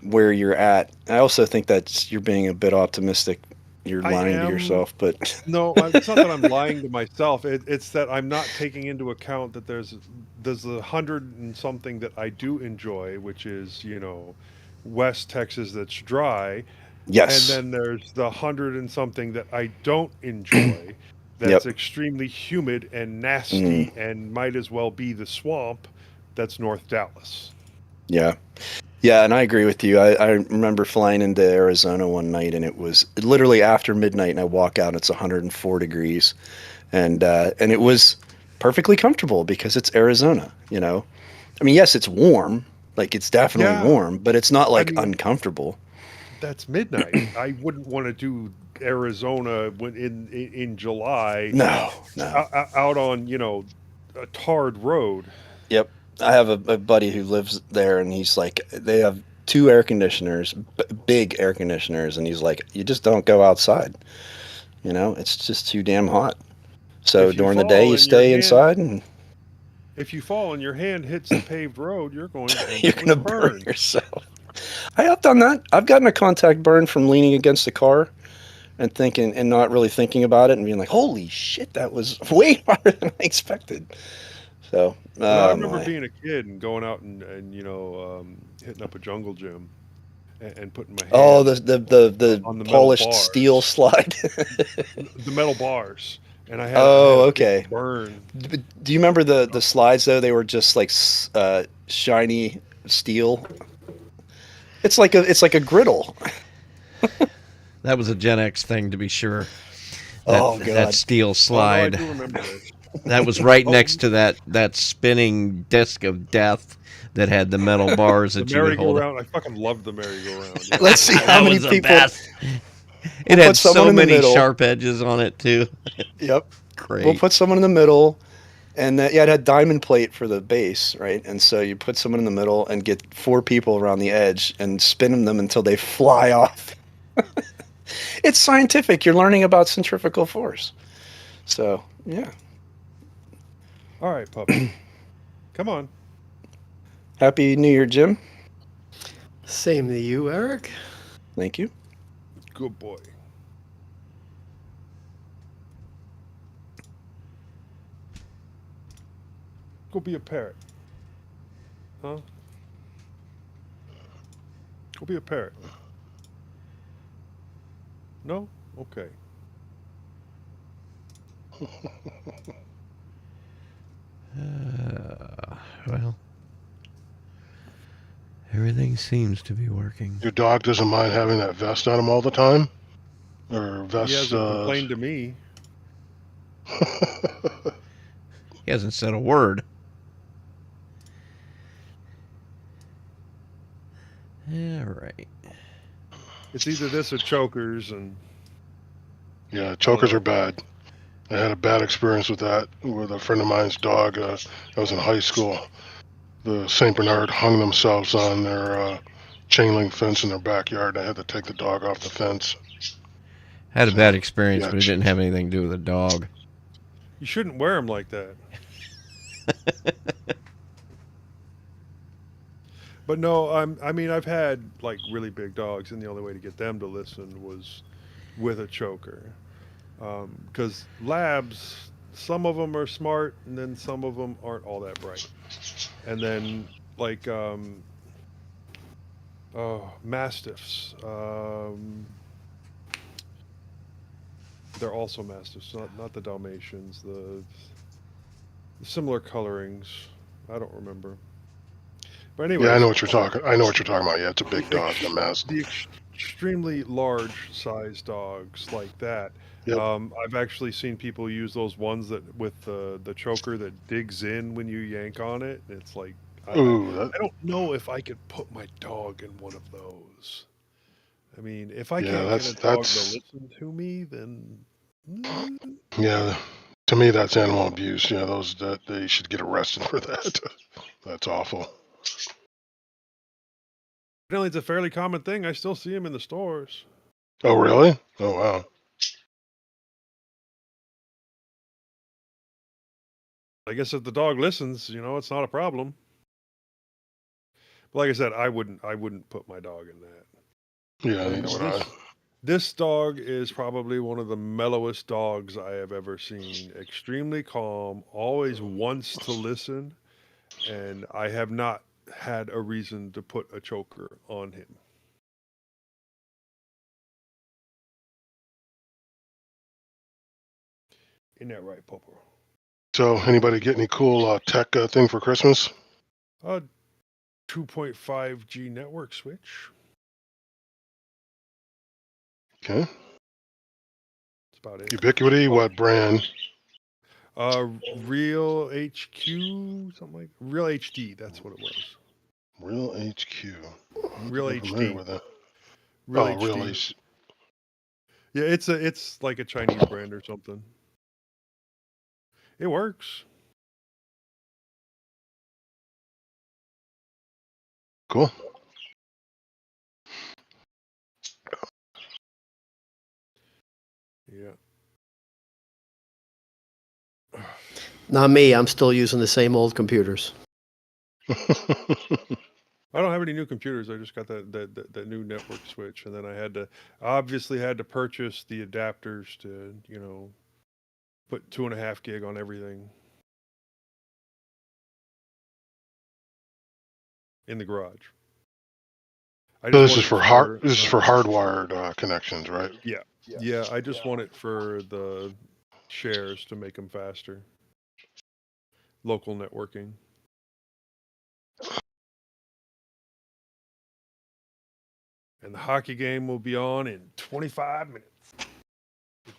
where you're at. I also think that you're being a bit optimistic. You're I lying to am. yourself, but No, it's not that I'm lying to myself. It's that I'm not taking into account that there's a hundred and something that I do enjoy, which is West Texas that's dry, and yes. then there's the hundred and something that I don't enjoy, that's Yep. extremely humid and Mm, nasty and might as well be the swamp. That's North Dallas. yeah. Yeah, and I agree with you. I remember flying into Arizona one night, and it was literally after midnight, and I walk out, and it's 104 degrees, and it was perfectly comfortable because it's Arizona. I mean, yes, it's warm, like it's definitely Yeah, warm, but it's not I like mean uncomfortable. that's midnight. I wouldn't want to do Arizona when in July No, no. out on a tarred road. Yep. I have a buddy who lives there, and he's like, they have two air conditioners, big air conditioners, and he's like, you just don't go outside. It's just too damn hot. So If you during the day, fall you and your stay hand inside, and if you fall and your hand hits the paved road, you're going to end you're up with a gonna burn burn. yourself. I have done that. I've gotten a contact burn from leaning against the car and thinking and not really thinking about it and being like, "Holy shit, that was way harder than I expected." So, But I oh remember my. being a kid and going out and hitting up a jungle gym and putting my Oh, the hand the the the on the metal polished steel bars, slide. the metal bars, and I had Oh, a big okay. burn. Do you remember the slides though? They were just like shiny steel. It's like a griddle. That was a Gen X thing to be sure. That Oh that God. Oh steel no, I do slide remember this. that was right Oh, next to that spinning disc of death that had the metal bars the that you could hold. merry-go-round. I fucking loved the merry-go-round. Yeah, Let's see how That many was the people. best. It We'll put had someone so in the many middle. sharp edges on it too. Yep. We'll Great. put someone in the middle, and yeah, it had diamond plate for the base, right? And so you put someone in the middle and get four people around the edge and spin them until they fly off. It's scientific. You're learning about centrifugal force. So yeah. all right, puppy, come on, Happy New Year, Jim. Same to you, Eric. Thank you. good boy. Go be a parrot, huh? Go be a parrot. No, okay. Well, everything seems to be working. Your dog doesn't mind having that vest on him all the time, or He vest. hasn't complained to me. He hasn't said a word. All right. It's either this or chokers, and Yeah, I don't chokers are know. bad. I had a bad experience with that with a friend of mine's dog. I was in high school. The Saint Bernard hung themselves on their chain link fence in their backyard. I had to take the dog off the fence. Had a bad So experience, yeah, but it didn't have anything to do with the dog. You shouldn't wear them like that. But no, I mean, I've had like really big dogs, and the only way to get them to listen was with a choker. Because labs, some of them are smart, and then some of them aren't all that bright. And then like mastiffs, they're also mastiffs, not the Dalmatians, the similar colorings. I don't remember. But yeah, I know anyways, what you're talking. I know what you're talking about. Yeah, it's a the big dog, the mess. extremely large size dogs like that. Yep. I've actually seen people use those ones that with the choker that digs in when you yank on it. It's like Ooh, that, I don't know if I could put my dog in one of those. I mean, if I yeah, can't get that's a dog to that's listen to me, then mm, yeah. To me, that's animal abuse. Yeah, those that they should get arrested for that. That's awful. evidently it's a fairly common thing. I still see them in the stores. Oh, really? Oh, wow. I guess if the dog listens, it's not a problem. But like I said, I wouldn't put my dog in that. Yeah, And neither would I. this dog is probably one of the mellowest dogs I have ever seen. Extremely calm, always wants to listen, and I have not had a reason to put a choker on him. Isn't that right, Popo? So, anybody get any cool tech thing for Christmas? 2.5G network switch. Okay. That's about it. Ubiquity, what brand? Real HQ, something like Real HD. That's what it was. Real HQ. Real I'm familiar HD. with that. Real Oh, HD. Real HD. Yeah, it's like a Chinese brand or something. It works. Cool. Yeah. Not me. I'm still using the same old computers. I don't have any new computers. I just got that new network switch, and then I obviously had to purchase the adapters to put 2.5 gig on everything in the garage. I So just want it this is for hardwired connections, right? Yeah. I just want it for the shares to make them faster. Local networking. And the hockey game will be on in 25 minutes.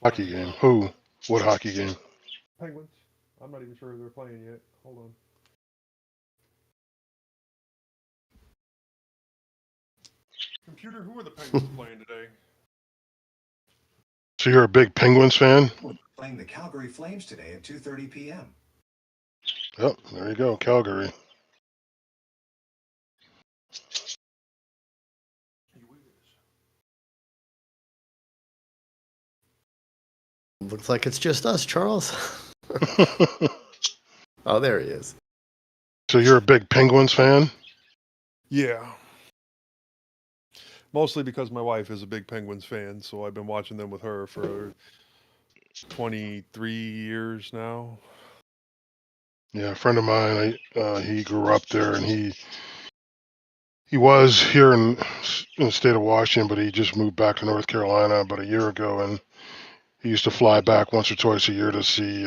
Hockey game. Who? What hockey game? Penguins. I'm not even sure who they're playing yet. Hold on. Computer, who are the Penguins playing today? So you're a big Penguins fan? Playing the Calgary Flames today at 2:30 p.m. Yep, there you go, Calgary. Looks like it's just us, Charles. Oh, there he is. So you're a big Penguins fan? Yeah. Mostly because my wife is a big Penguins fan, so I've been watching them with her for 23 years now. Yeah, a friend of mine, he grew up there, and he was here in the state of Washington, but he just moved back to North Carolina about a year ago, and he used to fly back once or twice a year to see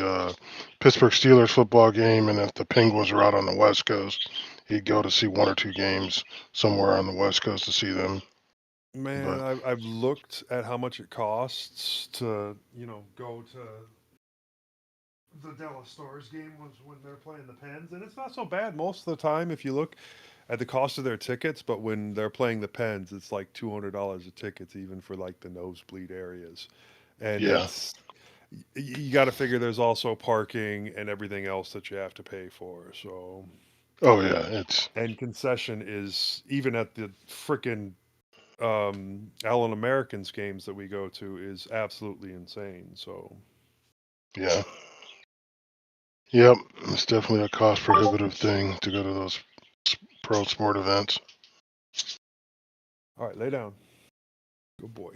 Pittsburgh Steelers football game, and if the Penguins were out on the West Coast, he'd go to see one or two games somewhere on the West Coast to see them. Man, I've looked at how much it costs to, go to the Dallas Stars game when they're playing the Pens, and it's not so bad most of the time if you look at the cost of their tickets. But when they're playing the Pens, it's like $200 a ticket, even for like the nosebleed areas, and Yeah. you got to figure there's also parking and everything else that you have to pay for. So, Oh yeah, and concession is even at the frickin' Allen Americans games that we go to is absolutely insane. So yeah. Yep, it's definitely a cost prohibitive thing to go to those pro sport events. all right, lay down. Good boy.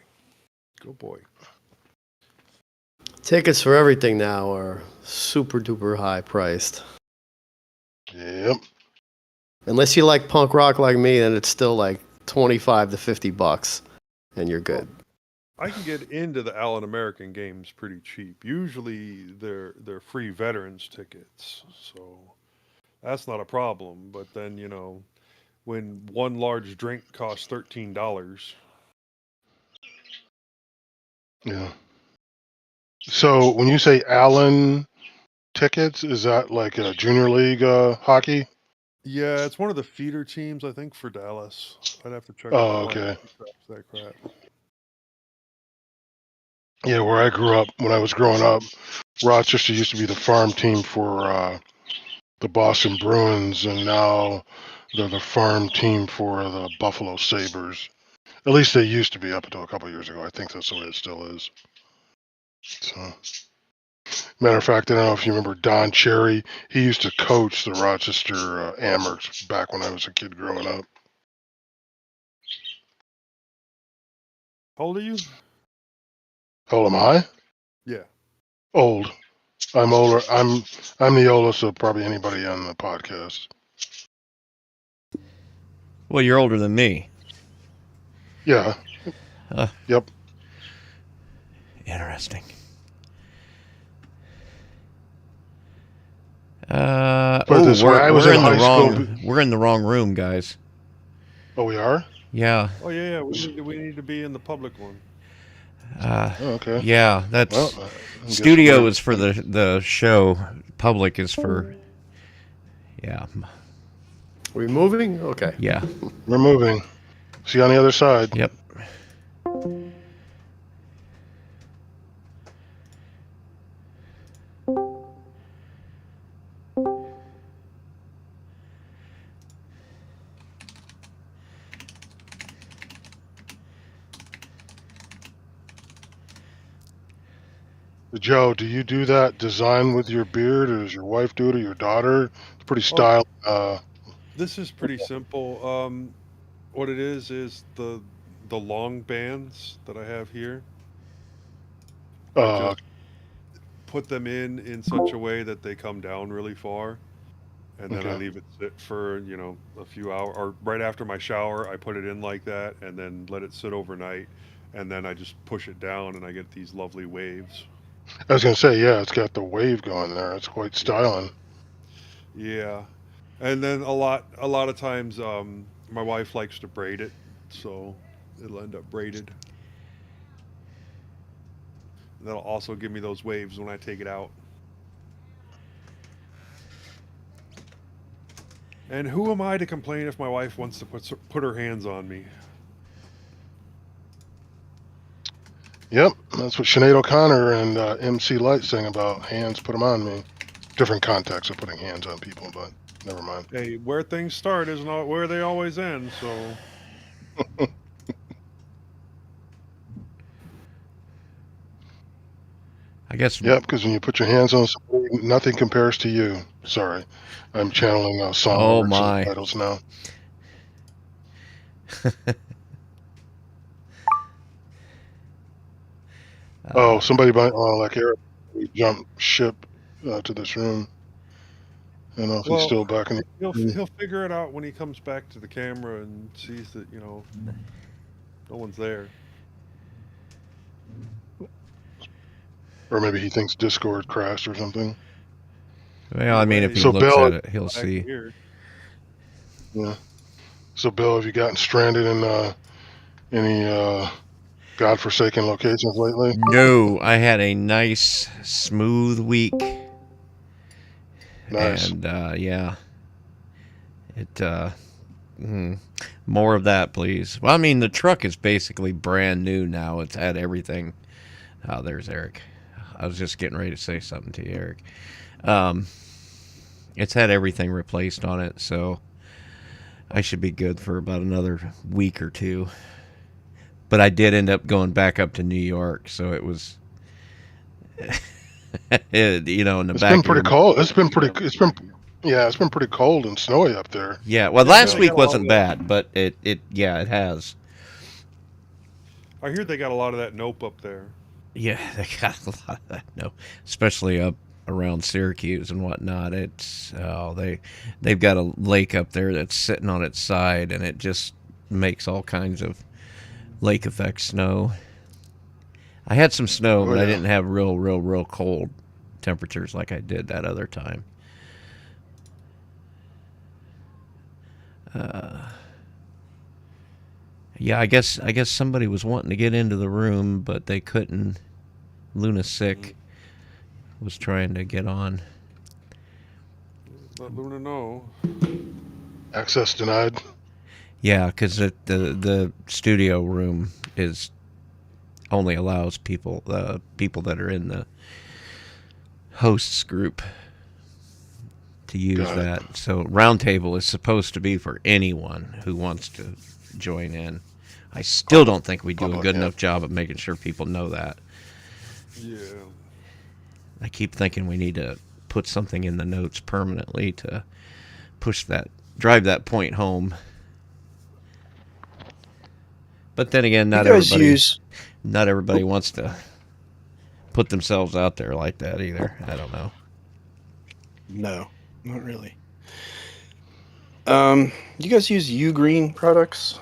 Good boy. Tickets for everything now are super duper high priced. Yep. Unless you like punk rock like me, then it's still like $25 to $50, and you're good. I can get into the Allen American games pretty cheap. Usually they're free veterans tickets, so that's not a problem. But then when one large drink costs $13. Yeah. So when you say Allen tickets, is that like a junior league hockey? Yeah, it's one of the feeder teams, I think, for Dallas. I'd have to check with Oh, Glenn. okay. That crap. Yeah, where I grew up, when I was growing up, Rochester used to be the farm team for the Boston Bruins, and now they're the farm team for the Buffalo Sabres. At least they used to be up until a couple of years ago. I think that's the way it still is. So, matter of fact, I don't know if you remember Don Cherry. He used to coach the Rochester Amherst back when I was a kid growing up. How old are you? How old am I? Yeah. Old. I'm older. I'm the oldest of probably anybody on the podcast. Well, you're older than me. Yeah. Yep. Interesting. Put it this way, I was we're in in the high school. we're in the wrong room, guys. Oh, we are? Yeah. Oh yeah. We need to be in the public one. Oh, okay. Yeah, that's Well, I guess studio we're- is for the show. Public is for yeah. We moving? Okay. Yeah. We're moving. See you on the other side. Yep. Joe, do you do that design with your beard, or does your wife do it, or your daughter? It's pretty styled. This is pretty simple. What it is the long bands that I have here. I Uh, just put them in such a way that they come down really far, and then I Okay. leave it sit for a few hours. Or right after my shower, I put it in like that, and then let it sit overnight, and then I just push it down, and I get these lovely waves. I was gonna say, yeah, it's got the wave going there. It's quite styling. Yeah, and then a lot of times, my wife likes to braid it, so it'll end up braided. That'll also give me those waves when I take it out. And who am I to complain if my wife wants to put her hands on me? Yep, that's what Sinead O'Connor and MC Light sing about. Hands, put them on me. Different context of putting hands on people, but never mind. Hey, where things start is not where they always end, so I guess Yep, because when you put your hands on somebody, nothing compares to you. Sorry, I'm channeling song Oh, lyrics my. and titles now. Oh, somebody like Eric jumped ship to this room. I don't know if he's Well, still back in he'll figure it out when he comes back to the camera and sees that no one's there. or maybe he thinks Discord crashed or something. well, I mean, if he So, looks Bill- at it, he'll Back see. here. Yeah. So, Bill, have you gotten stranded in any godforsaken locations lately? No, I had a nice, smooth week. Nice. And yeah, more of that, please. Well, I mean, the truck is basically brand new now. It's had everything. Oh, there's Eric. I was just getting ready to say something to you, Eric. It's had everything replaced on it, so I should be good for about another week or two. But I did end up going back up to New York, so it was, in the It's back. been pretty cold. It's been pretty cold and snowy up there. Yeah, well, last they week got a lot wasn't of bad, but it has. I hear they got a lot of that nope up there. Yeah, they got a lot of that. No, especially up around Syracuse and whatnot. They've got a lake up there that's sitting on its side, and it just makes all kinds of lake effect snow. I had some snow, but I didn't have real cold temperatures like I did that other time. Yeah, I guess somebody was wanting to get into the room, but they couldn't. Luna Sick was trying to get on. Let Luna know. Access denied. Yeah, because the studio room only allows people that are in the hosts group to use Got it. that. So Roundtable is supposed to be for anyone who wants to join in. I still don't think we do a Public, good yeah. enough job of making sure people know that. Yeah. I keep thinking we need to put something in the notes permanently to drive that point home. But then again, You guys use not everybody wants to put themselves out there like that either. I don't know. no, not really. You guys use Ugreen products?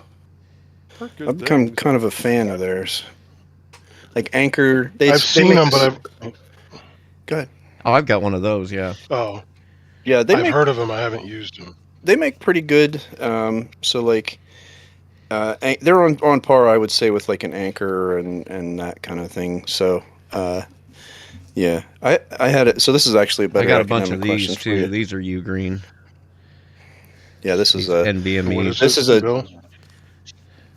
Heard good I've become things. kind of a fan of theirs. Like Anchor, I've seen make them, this- but Go ahead. Oh, I've got one of those. Yeah. Yeah, I've heard of them. I haven't used them. they make pretty good. So like, they're on par, I would say, with like an Anchor and that kind of thing. So, yeah, I had it. So this is actually a better I got a bunch of academic question these for you. too. These are U green. Yeah, this is a NVMe. What is This it, is a- Bill?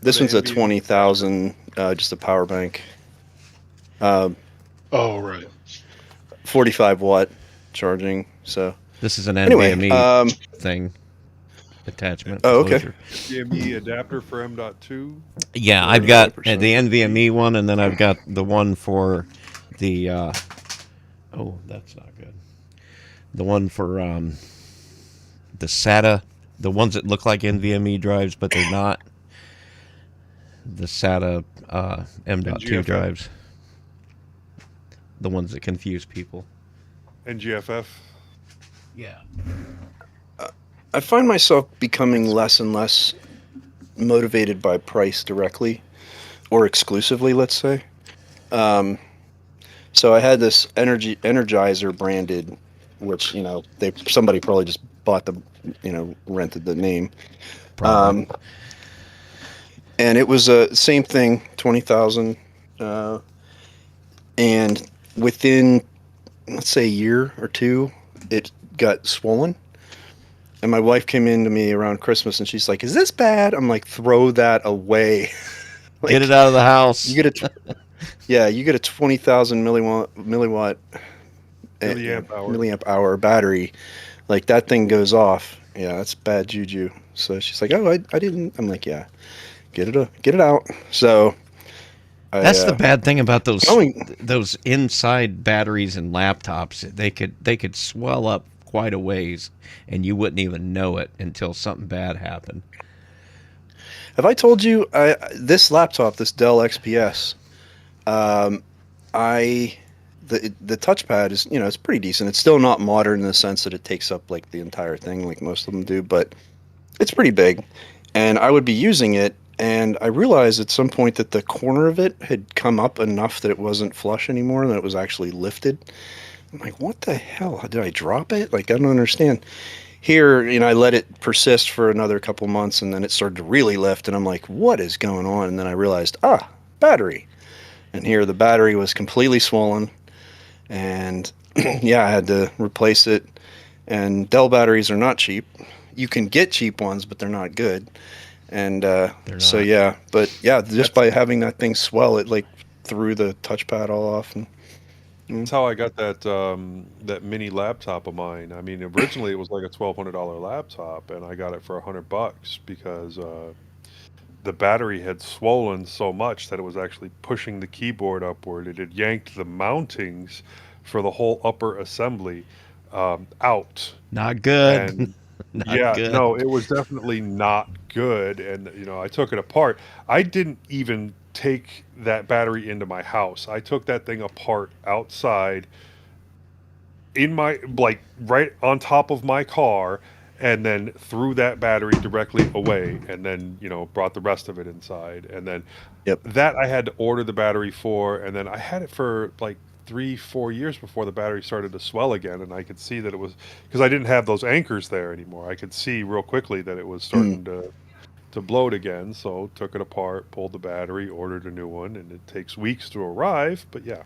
this the one's a NVMe 20,000, just a power bank. Oh, right. 45 watt charging. So This is an anyway, NVMe thing attachment. Oh, okay. enclosure. CME adapter for M.2. Yeah, Yeah, I've got 100%. the NVMe one, and then I've got the one for the. Oh, that's not good. The one for the SATA, the ones that look like NVMe drives, but they're not. The SATA M.2 NGFF. drives. The ones that confuse people. NGFF. Yeah. I find myself becoming less and less motivated by price directly or exclusively, let's say. So I had this Energizer branded, which, somebody probably just bought the, rented the name. Probably. And it was a same thing, 20,000. And within, let's say, a year or two, it got swollen. And my wife came in to me around Christmas, and she's like, "Is this bad?" I'm like, "Throw that away." Like, Get it out of the house. You get you get a 20,000 milliwatt Milliamp hour battery. Like, that thing goes off. Yeah, that's bad juju. So she's like, "Oh, I didn't." I'm like, "Yeah, get it out." So That's the bad thing about those going- those inside batteries and laptops. They could swell up quite a ways, and you wouldn't even know it until something bad happened. Have I told you this laptop, this Dell XPS? The touchpad is, it's pretty decent. It's still not modern in the sense that it takes up like the entire thing, like most of them do, but it's pretty big. And I would be using it, and I realized at some point that the corner of it had come up enough that it wasn't flush anymore, and that it was actually lifted. I'm like, what the hell? Did I drop it? Like, I don't understand. Here, I let it persist for another couple months, and then it started to really lift, and I'm like, what is going on? And then I realized, battery. And here the battery was completely swollen, and yeah, I had to replace it. And Dell batteries are not cheap. You can get cheap ones, but they're not good. And so not. yeah, but yeah, just by having that thing swell, it like threw the touchpad all off. And That's how I got that mini laptop of mine. I mean, originally it was like a $1,200 laptop, and I got it for $100 because the battery had swollen so much that it was actually pushing the keyboard upward. It had yanked the mountings for the whole upper assembly out. Not good. And Not yeah, good. no, it was definitely not good. And I took it apart. I didn't even take that battery into my house. I took that thing apart outside in my, like, right on top of my car, and then threw that battery directly away, and then, brought the rest of it inside. And then Yep. that I had to order the battery for, and then I had it for like 3-4 years before the battery started to swell again, and I could see that it was because I didn't have those anchors there anymore. I could see real quickly that it was starting to bloat again, so took it apart, pulled the battery, ordered a new one, and it takes weeks to arrive, but yeah.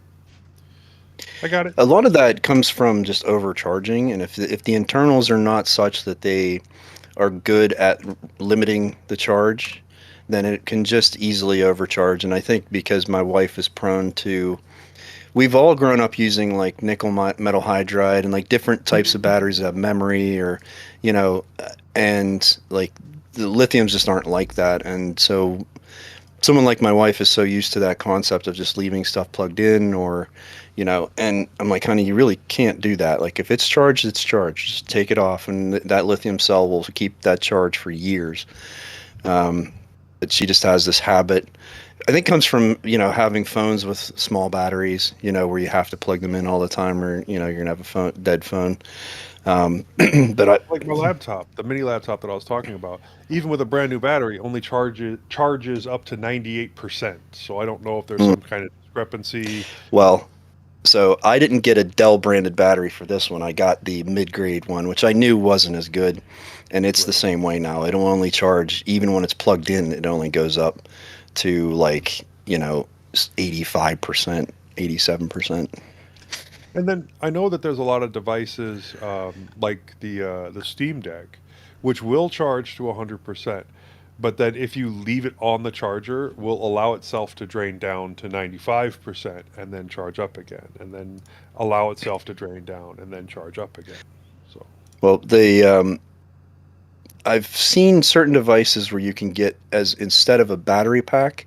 I got it. a lot of that comes from just overcharging, and if the internals are not such that they are good at limiting the charge, then it can just easily overcharge. And I think because my wife is prone to, we've all grown up using like nickel metal hydride and like different types of batteries that have memory, or and like the lithiums just aren't like that. And so someone like my wife is so used to that concept of just leaving stuff plugged in, or and I'm like, honey, you really can't do that. Like, if it's charged, it's charged. Just take it off, and that lithium cell will keep that charge for years. But she just has this habit. I think comes from, having phones with small batteries, where you have to plug them in all the time, or you're gonna have a dead phone. But Like my laptop, the mini laptop that I was talking about, even with a brand new battery, only charges up to 98%. So I don't know if there's some kind of discrepancy. well, so I didn't get a Dell branded battery for this one. I got the mid-grade one, which I knew wasn't as good, and it's the Right. same way now. It'll only charge, even when it's plugged in, it only goes up to 85%, 87%. And then I know that there's a lot of devices like the Steam Deck, which will charge to 100%, but then if you leave it on the charger, will allow itself to drain down to 95% and then charge up again, and then allow itself to drain down and then charge up again. So Well, I've seen certain devices where you can get, as instead of a battery pack,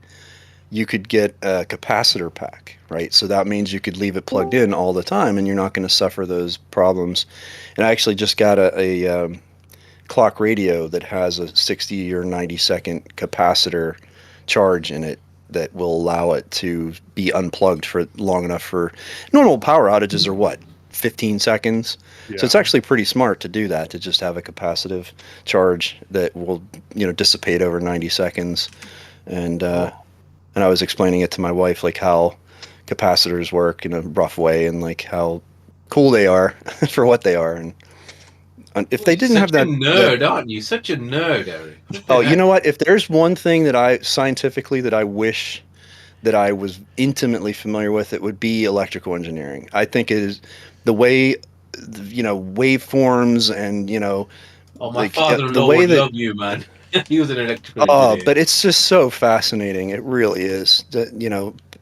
you could get a capacitor pack, right? So that means you could leave it plugged in all the time, and you're not going to suffer those problems. And I actually just got a clock radio that has a 60 or 90-second capacitor charge in it that will allow it to be unplugged for long enough for normal power outages, are what, 15 seconds? yeah. So it's actually pretty smart to do that, to just have a capacitive charge that will, dissipate over 90 seconds. And I was explaining it to my wife, like how capacitors work in a rough way, and like how cool they are for what they are. And if they didn't have Such that, a nerd, aren't you? Such a nerd, Eric. oh, you know what? If there's one thing that I scientifically that I wish that I was intimately familiar with, it would be electrical engineering. I think it is the way, waveforms and, Oh, my like, father-in-law the way would that, love you, man. He was an electrical oh, engineer. but it's just so fascinating. It really is.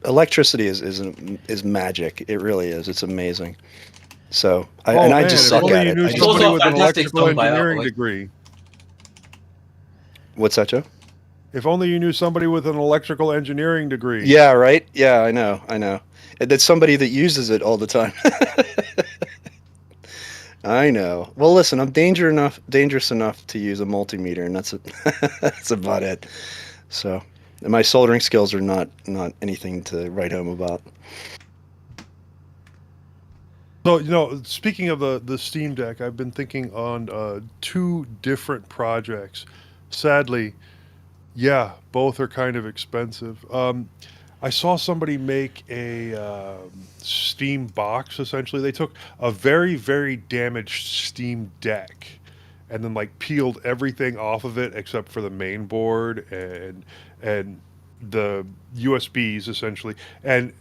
Electricity is magic. It really is. It's amazing. So, Oh and I man, just if suck only at you it. knew I It's just, somebody also a with an fantastic electrical song by engineering Outlaw. degree. what's that, Joe? If only you knew somebody with an electrical engineering degree. Yeah, right. Yeah, I know. And that's somebody that uses it all the time. I know. Well, listen, I'm dangerous enough to use a multimeter, and that's about it. So, and my soldering skills are not anything to write home about. So, speaking of the Steam Deck, I've been thinking on two different projects. Sadly, yeah, both are kind of expensive. I saw somebody make a Steam box, essentially. They took a very, very damaged Steam Deck and then like peeled everything off of it except for the main board and the USBs essentially, and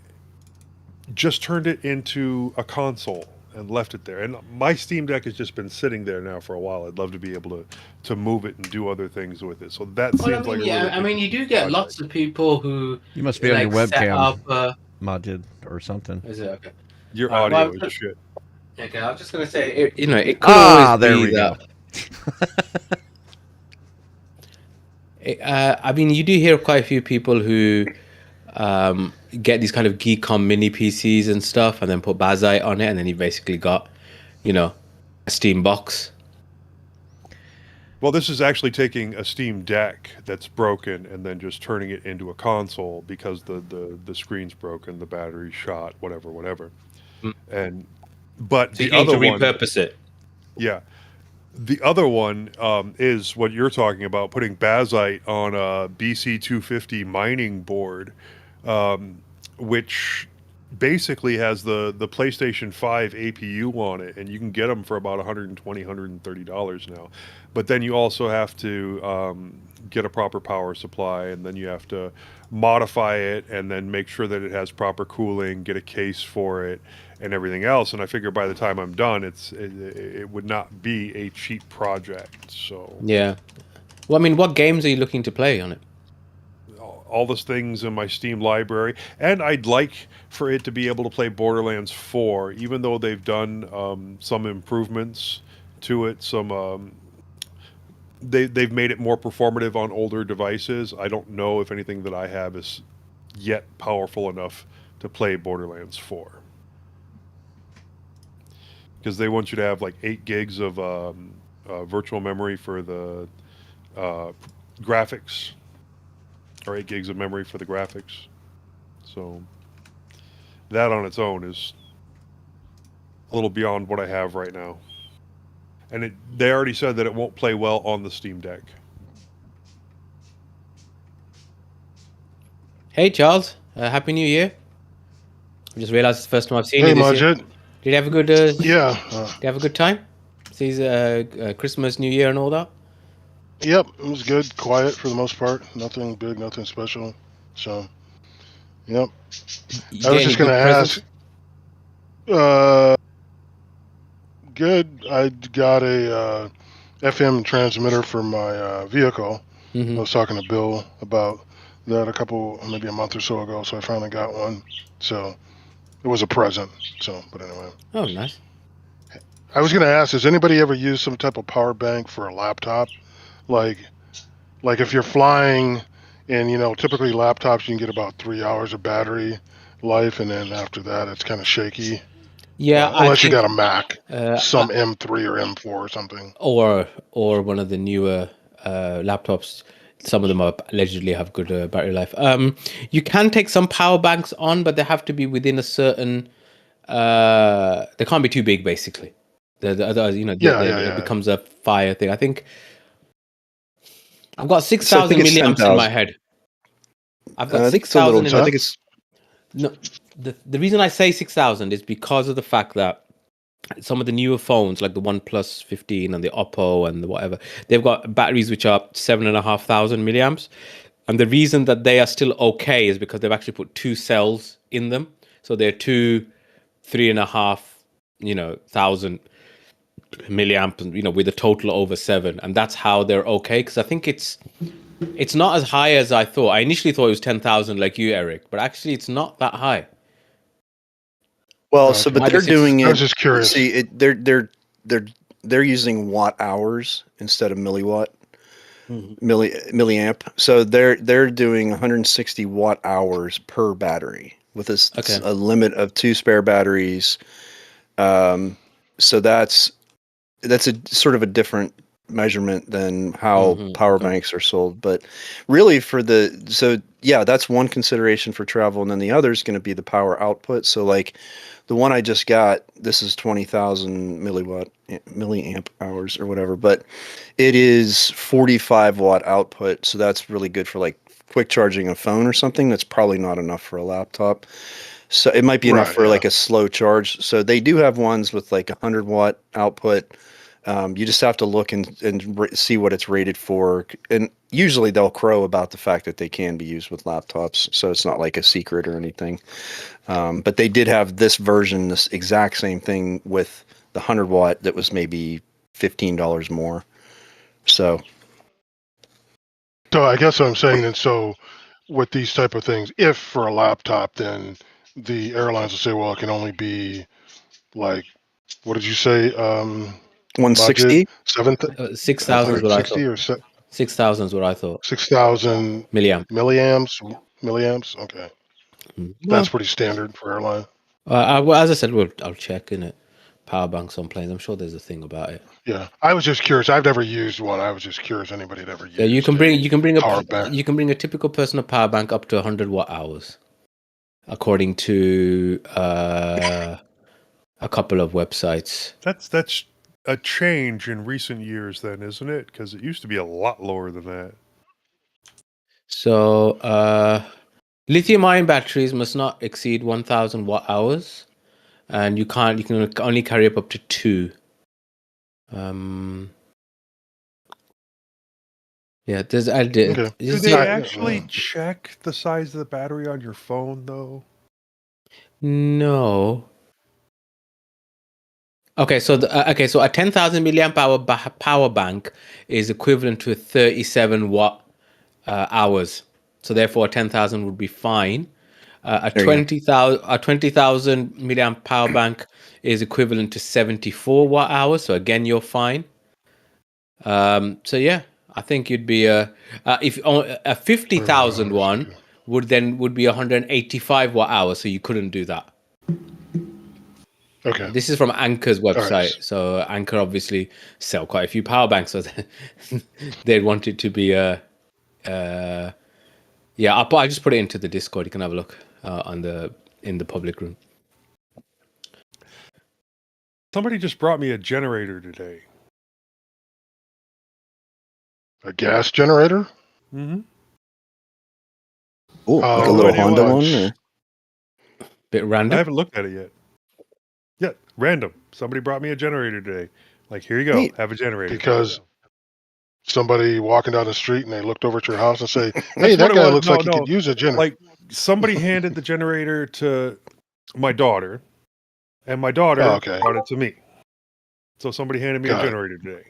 just turned it into a console and left it there. And my Steam Deck has just been sitting there now for a while. I'd love to be able to move it and do other things with it. So that Well, I seems mean, like a yeah, really I mean, you do interesting get project. lots of people who You must be on your like set webcam, up. Majid, or something. Is it okay? Your Well, audio is shit. okay, I was just gonna say, it could always There be we go. that. I mean, you do hear quite a few people who get these kind of Geekcom mini PCs and stuff, and then put Bazite on it, and then you basically got, a Steam box. Well, this is actually taking a Steam Deck that's broken and then just turning it into a console because the screen's broken, the battery's shot, whatever. Mm. But So the you're going other to one, repurpose it. yeah, the other one is what you're talking about, putting Bazite on a BC250 mining board, which basically has the PlayStation 5 APU on it, and you can get them for about $120, $130 now. But then you also have to get a proper power supply, and then you have to modify it, and then make sure that it has proper cooling, get a case for it, and everything else. And I figure by the time I'm done, it would not be a cheap project. So Yeah. Well, I mean, what games are you looking to play on it? all those things in my Steam library, and I'd like for it to be able to play Borderlands 4, even though they've done some improvements to it. They've made it more performative on older devices. I don't know if anything that I have is yet powerful enough to play Borderlands 4, because they want you to have like 8 gigs of virtual memory for the graphics. or 8 gigs of memory for the graphics. So that on its own is a little beyond what I have right now. And they already said that it won't play well on the Steam Deck. Hey, Charles. Happy New Year. I just realized it's the first time I've seen Hey, you this year. Majid. Did you have a good? Yeah. Did you have a good time? See, Christmas, New Year, and all that. Yep. It was good. Quiet for the most part. Nothing big. Nothing special. So, yep. You I was get any just gonna good ask. presents? Good. I got a FM transmitter for my vehicle. I Mm-hmm. was talking to Bill about that maybe a month or so ago. So I finally got one. So it was a present. So, but anyway. Oh, nice. I was gonna ask, has anybody ever used some type of power bank for a laptop? Like if you're flying, and typically laptops you can get about 3 hours of battery life, and then after that it's kind of shaky. Yeah, I Unless you think, got a Mac, I, some M3 or M4 or something. or one of the newer laptops. Some of them allegedly have good battery life. You can take some power banks on, but they have to be within a certain. They can't be too big, basically. Otherwise, it Yeah. becomes a fire thing. I think I've got So I think 6,000 it's milliamps in my 10,000. head. I've got I think it's a little. 6,000 in I my. think it's No, the reason I say 6,000 is because of the fact that some of the newer phones, like the OnePlus 15 and the Oppo and the whatever, they've got batteries which are 7,500 milliamps. And the reason that they are still okay is because they've actually put two cells in them. So they're 3,500, thousand milliamp, with a total over 7. And that's how they're okay. Because I think it's not as high as I thought. I initially thought it was 10,000 like you, Eric, but actually it's not that high. well. So, Gotcha. but Might be they're six. doing I was it. just curious. See, they're using watt hours instead of milliwatt. Milliamp. So they're doing 160 watt hours per battery with Okay. a limit of 2 spare batteries. So that's a sort of a different measurement than how power Okay. banks are sold. But really that's one consideration for travel, and then the other is going to be the power output. So like the one I just got, this is 20,000 milliamp hours or whatever, but it is 45 watt output. So that's really good for like quick charging a phone or something. That's probably not enough for a laptop. So it might be enough Right, for yeah. like a slow charge. So they do have ones with like 100 watt output. You just have to look and see what it's rated for. And usually they'll crow about the fact that they can be used with laptops. So it's not like a secret or anything. But they did have this version, this exact same thing with the 100 watt that was maybe $15 more. So So I guess what I'm saying, and so with these type of things, if for a laptop, then the airlines will say, well, it can only be like, what did you say, Majid? 160? 6,000 is what I 160 thought. or 6,000 is what I thought. 6,000 Milliamp. milliamps? Okay. That's Well, pretty standard for airline. well, as I said, I'll check in it. Power banks on planes. I'm sure there's a thing about it. Yeah. I was just curious. I've never used one. I was just curious anybody had ever Yeah, used a power bank. you can bring a typical personal power bank up to 100 watt hours, according to a couple of websites. That's a change in recent years, then, isn't it? Because it used to be a lot lower than that. So, lithium-ion batteries must not exceed 1,000 watt hours, and you can only carry up to 2. Yeah, there's I did. Okay. Do they actually check the size of the battery on your phone, though? No. Okay, so so a 10,000 milliamp hour power bank is equivalent to 37 watt hours. So therefore, 10,000 would be fine. A There you go. 20,000 milliamp power bank is equivalent to 74 watt hours. So again, you're fine. So yeah, I think you'd be if a 50,000 one would be 185 watt hours. So you couldn't do that. Okay. This is from Anker's website. right. So Anker obviously sell quite a few power banks, so they'd want it to be Yeah, I just put it into the Discord. You can have a look in the public room. Somebody just brought me a generator today. A gas generator? Mm-hmm. Ooh, like a How little idea Honda why. one, or Bit I random. haven't looked at it yet. Yeah, random. Somebody brought me a generator today. Like, here you go. neat. Have a generator. Because somebody walking down the street and they looked over at your house and say, "Hey, That's what that it guy was. looks No, like he no. could use a generator." Like, somebody handed the generator to my daughter, and my daughter Oh, okay. brought it to me. So somebody handed me a Got it. generator today.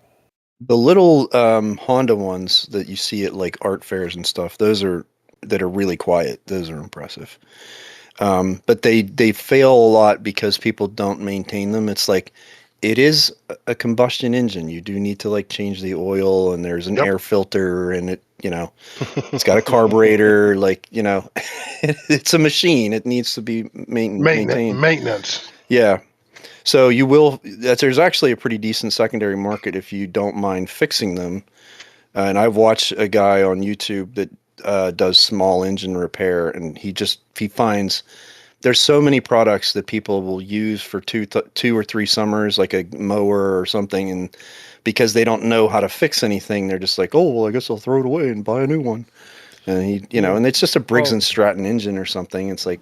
The little Honda ones that you see at like art fairs and stuff, those are that are really quiet. Those are impressive. But they fail a lot because people don't maintain them. It's like it is a combustion engine. You do need to like change the oil, and there's an Yep. air filter, and it's got a carburetor. Like it's a machine. It needs to be maintained. Maintenance. Yeah. So there's actually a pretty decent secondary market if you don't mind fixing them. And I've watched a guy on YouTube that does small engine repair, and he finds there's so many products that people will use for two or three summers, like a mower or something, and because they don't know how to fix anything, they're just like, oh well, I guess I'll throw it away and buy a new one. And and it's just a Briggs and Stratton engine or something. It's like,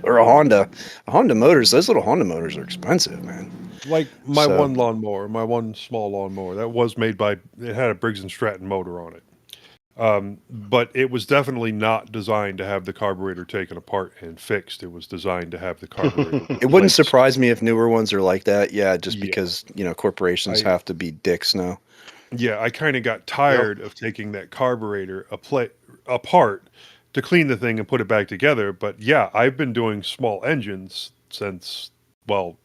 or a Honda. Honda motors, those little Honda motors are expensive, man. Like my So- one small lawnmower, that was made by, it had a Briggs and Stratton motor on it. But it was definitely not designed to have the carburetor taken apart and fixed. It was designed to have the carburetor It wouldn't replaced. surprise me if newer ones are like that. Yeah, just Yeah. because, corporations I- have to be dicks now. Yeah, I kind of got tired of taking that carburetor apart to clean the thing and put it back together. But yeah, I've been doing small engines since, well,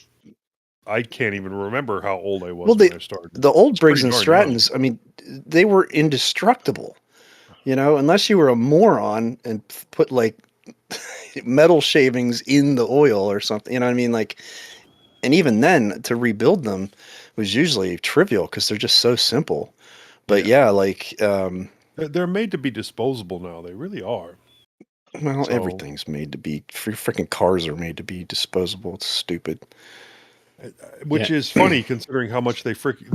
I can't even remember how old I was Well, when I started. the old It's Briggs pretty and darn young. Strattons, I mean, they were indestructible. Unless you were a moron and put like metal shavings in the oil or something. You know what I mean? Like, and even then, to rebuild them was usually trivial because they're just so simple. But yeah, like, They're made to be disposable now. They really are. well, So- everything's made to be. Freaking cars are made to be disposable. It's stupid. Which is funny considering how much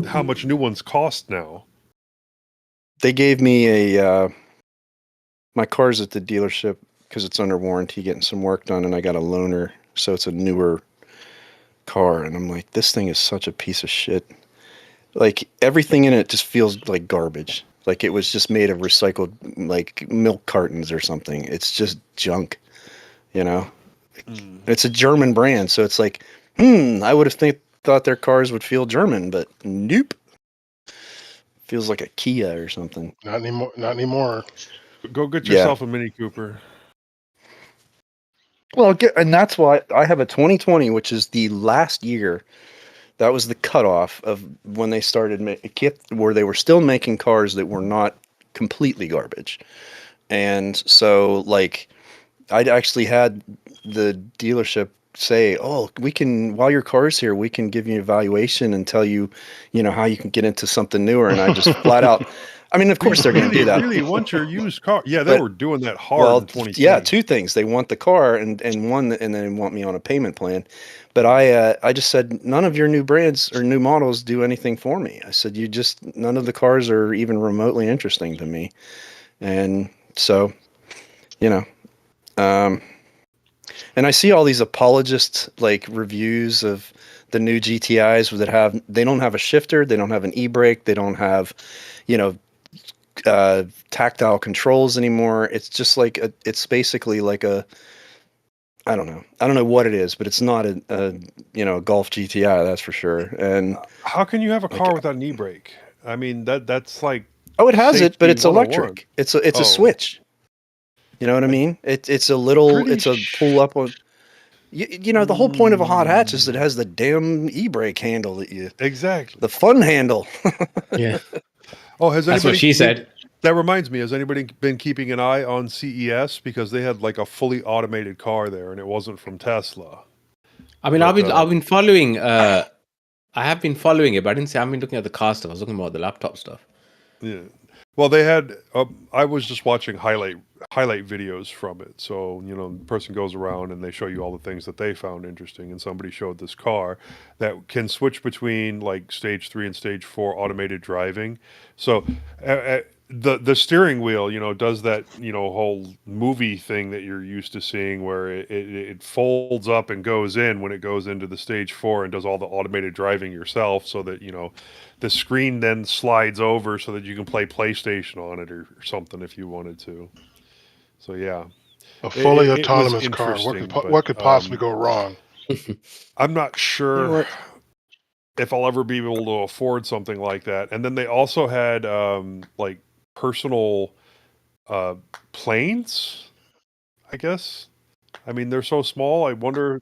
how much new ones cost now. They gave me my car's at the dealership because it's under warranty, getting some work done, and I got a loaner, so it's a newer car, and I'm like, this thing is such a piece of shit. Like everything in it just feels like garbage. Like it was just made of recycled like milk cartons or something. It's just junk, It's a German brand, so it's like, I would have thought their cars would feel German, but nope. Feels like a Kia or something. Not anymore. Not anymore. Go get Yeah. yourself a Mini Cooper. Well, and that's why I have a 2020, which is the last year. That was the cutoff of when they started where they were still making cars that were not completely garbage. And so, like, I'd actually had the dealership say, "Oh, while your car's here, we can give you an evaluation and tell you, how you can get into something newer." And I just flat out, I mean, of course they're going to do that. Really want your used car. Yeah, they But- were doing that hard in 2020. yeah, two things. They want the car and one, and then want me on a payment plan. But I just said, none of your new brands or new models do anything for me. I said, none of the cars are even remotely interesting to me. And so, and I see all these apologist like reviews of the new GTIs they don't have a shifter, they don't have an e-brake, they don't have, tactile controls anymore. It's just like it's basically like I don't know what it is, but it's not a Golf GTI, that's for sure. And How can you have a car without an e-brake? I mean, that's like, it has it, but safety it's 101. electric. It's a Oh. switch. You know what I mean? It's a little. Pretty It's a pull up on. The whole point of a hot hatch is it has the damn e-brake handle Exactly. the fun handle. Yeah, Oh, has that's anybody? what she said. That reminds me. Has anybody been keeping an eye on CES because they had like a fully automated car there, and it wasn't from Tesla. I mean, But, I've been following. I have been following it, but I didn't say I've been looking at the car stuff. I was looking about the laptop stuff. Yeah. Well, they had. I was just watching highlight videos from it. So the person goes around and they show you all the things that they found interesting. And somebody showed this car that can switch between like stage 3 and stage 4 automated driving. So the steering wheel, does that whole movie thing that you're used to seeing, where it folds up and goes in when it goes into the stage 4 and does all the automated driving yourself, so that the screen then slides over so that you can play PlayStation on it or something if you wanted to. So yeah, A it, fully it was autonomous car. interesting, but What could possibly go wrong? I'm not You know sure what? if I'll ever be able to afford something like that. And then they also had like personal uh, planes, I guess. I mean, they're so small. I wonder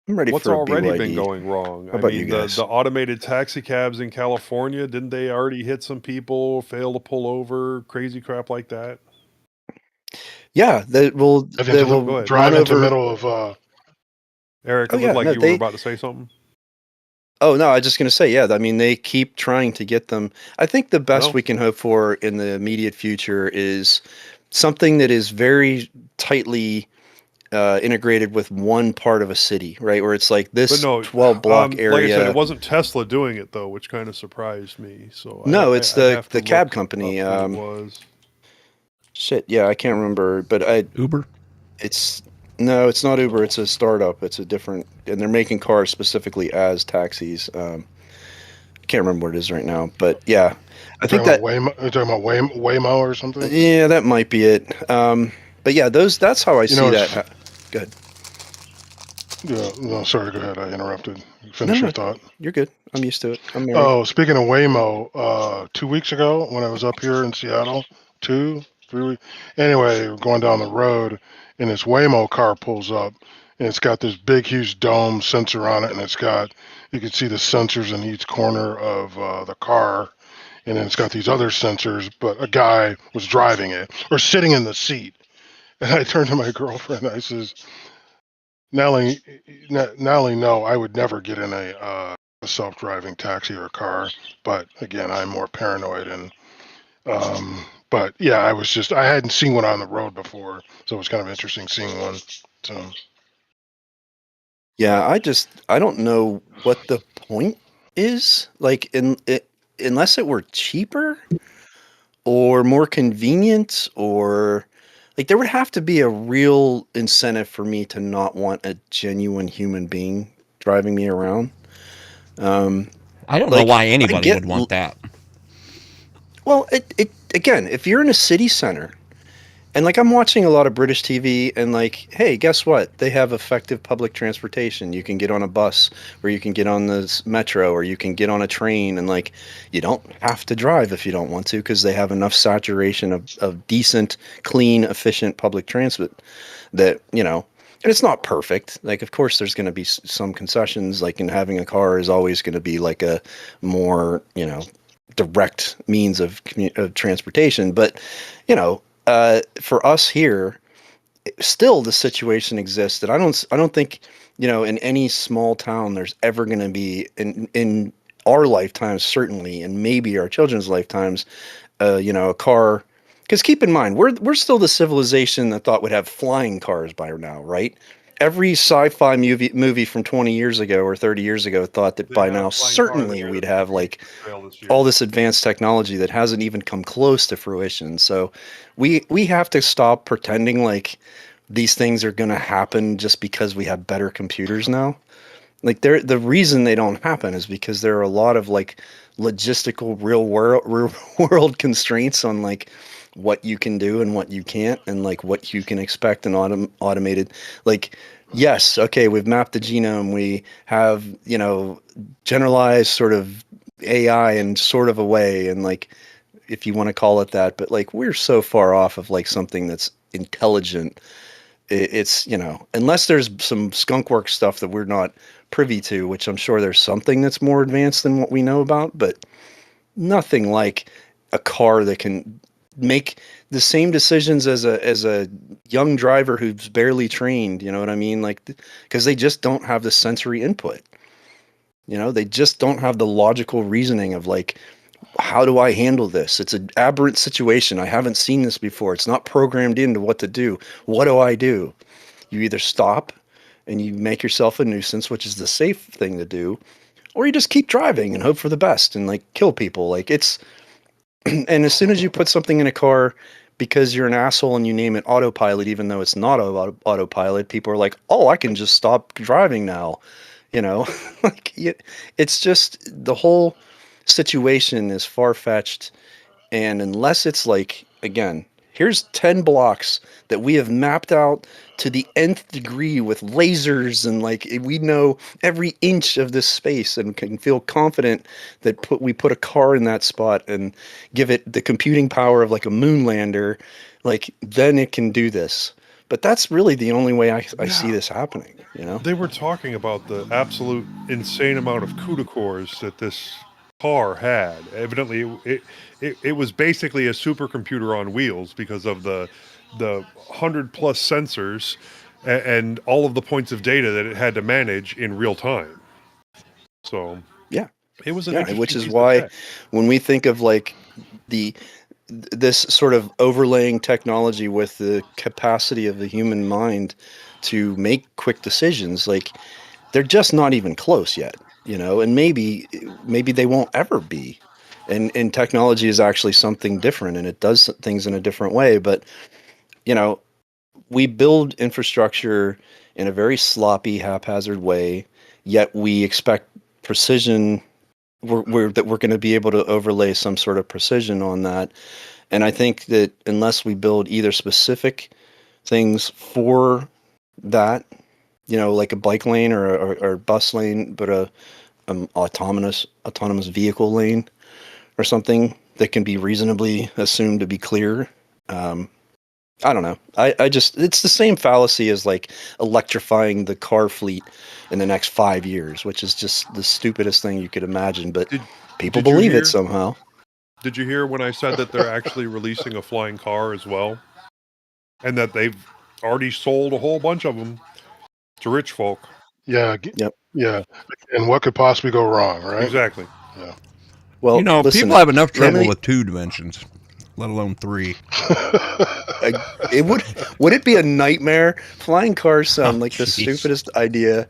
I'm ready what's for a already been BYD. going wrong. How I about you mean, the guys? automated taxi cabs in California, didn't they already hit some people, fail to pull over, crazy crap like that? Yeah, Drive they into the Go will ahead, run drive into over. middle of Eric. Oh It looked yeah, like no, you were they. about to say something. Oh no, I was just gonna say, yeah. I mean, they keep trying to get them. I think the best Well, we can hope for in the immediate future is something that is very tightly integrated with one part of a city, right? Where it's like but this no, 12 block like I said, it area. wasn't Tesla doing it though, which kind of surprised me. So No, it's I'd have to the cab look up company. who it was. Shit, yeah, I can't remember, but Uber. it's no, it's not Uber. It's a startup. It's a different, and they're making cars specifically as taxis. I can't remember what it is right now, but yeah, I you're think talking about that Waymo or something? yeah, that might be it. But yeah, that's how I You know, see that. it's Good. yeah, no, sorry, go ahead. I interrupted. No, Finish your no, thought. you're good. I'm used to it. I'm married. Oh, speaking of Waymo, 2 weeks ago when I was up here in Seattle, 3 weeks. Anyway, we're going down the road, and this Waymo car pulls up, and it's got this big, huge dome sensor on it, and you can see the sensors in each corner of the car, and then it's got these other sensors, but a guy was driving it or sitting in the seat. And I turned to my girlfriend, I says, Nellie, Nellie, no, I would never get in a self-driving taxi or a car. But again, I'm more paranoid, and but yeah, I hadn't seen one on the road before, so it was kind of interesting seeing one. So Yeah, I don't know what the point is. Like in it, unless it were cheaper or more convenient, or like there would have to be a real incentive for me to not want a genuine human being driving me around. Um, I don't know like why I anybody get would want that. well, it again, if you're in a city center. And like I'm watching a lot of British TV and like, hey, guess what? They have effective public transportation. You can get on a bus or you can get on the metro or you can get on a train and like you don't have to drive if you don't want to because they have enough saturation of decent, clean, efficient public transit that, and it's not perfect. Like of course there's going to be some concessions like in having a car is always going to be like a more, direct means of transportation, but for us here, still the situation exists that I don't think in any small town there's ever going to be in our lifetimes certainly, and maybe our children's lifetimes, a car. Because keep in mind, we're still the civilization that thought we'd have flying cars by now, right? Every sci-fi movie from 20 years ago or 30 years ago thought that They by had a now flying car that certainly made we'd it to the have Green like Trail this all year. this advanced technology that hasn't even come close to fruition. So we have to stop pretending like these things are going to happen just because we have better computers now. Like the reason they don't happen is because there are a lot of like logistical real world constraints on like what you can do and what you can't and like what you can expect and automated. Like yes, okay, we've mapped the genome, we have generalized sort of AI in sort of a way, and like if you want to call it that, but like we're so far off of like something that's intelligent. It's unless there's some skunkwork stuff that we're not privy to, which I'm sure there's something that's more advanced than what we know about, but nothing like a car that can make the same decisions as a young driver who's barely trained, you know what I mean? Like because they just don't have the sensory input. You know, they just don't have the logical reasoning of like, how do I handle this? It's an aberrant situation. I haven't seen this before. It's not programmed into what to do. What do I do? You either stop and you make yourself a nuisance, which is the safe thing to do, or you just keep driving and hope for the best and like kill people. Like it's, and as soon as you put something in a car because you're an asshole and you name it autopilot, even though it's not autopilot, people are like, oh, I can just stop driving now. You know, like it's just the whole situation is far fetched. And unless it's like, again, here's 10 blocks that we have mapped out to the nth degree with lasers, and like we know every inch of this space and can feel confident that we put a car in that spot and give it the computing power of like a moon lander, like then it can do this. But that's really the only way I see this happening, you know? They were talking about the absolute insane amount of CUDA cores that this car had. Evidently, it was basically a supercomputer on wheels because of the 100+ sensors and all of the points of data that it had to manage in real time. So Yeah. it was an Yeah, interesting which is piece of why tech. when we think of like this sort of overlaying technology with the capacity of the human mind to make quick decisions, like they're just not even close yet, you know, and maybe they won't ever be. And technology is actually something different and it does things in a different way. But, you know, we build infrastructure in a very sloppy, haphazard way, yet we expect precision. That we're going to be able to overlay some sort of precision on that. And I think that unless we build either specific things for that, you know, like a bike lane or bus lane, but a autonomous vehicle lane or something that can be reasonably assumed to be clear. I don't know. I just, it's the same fallacy as like electrifying the car fleet in the next 5 years, which is just the stupidest thing you could imagine. But people Did you believe it hear? somehow. Did you hear when I said that they're actually releasing a flying car as well? And that they've already sold a whole bunch of them to rich folk. Yeah, Yep. yeah. And what could possibly go wrong, right? Exactly. Yeah. Well, You know, listen, people have enough let trouble me, with 2 dimensions, let alone 3. it would it be a nightmare? Flying cars sound like the jeez. stupidest idea.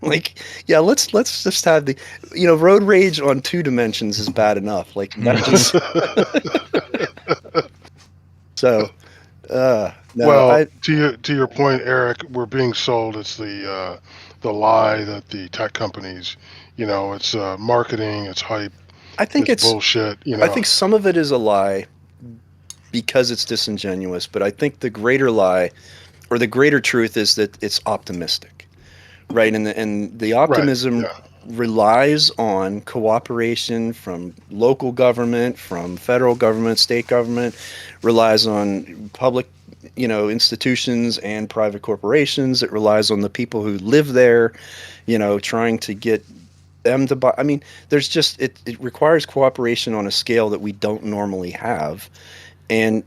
Like, yeah, let's just have the, you know, road rage on 2 dimensions is bad enough. Like that just so no, Well, I to your point, Eric, we're being sold. It's the lie that the tech companies, you know, it's marketing, it's hype, think it's it's bullshit. You I know, think some of it is a lie because it's disingenuous, but I think the greater lie or the greater truth is that it's optimistic. Right, and the right? optimism Yeah, relies on cooperation from local government, from federal government, state government, relies on public, you know, institutions and private corporations. It relies on the people who live there, you know, trying to get them to buy. I mean, there's just it requires cooperation on a scale that we don't normally have, and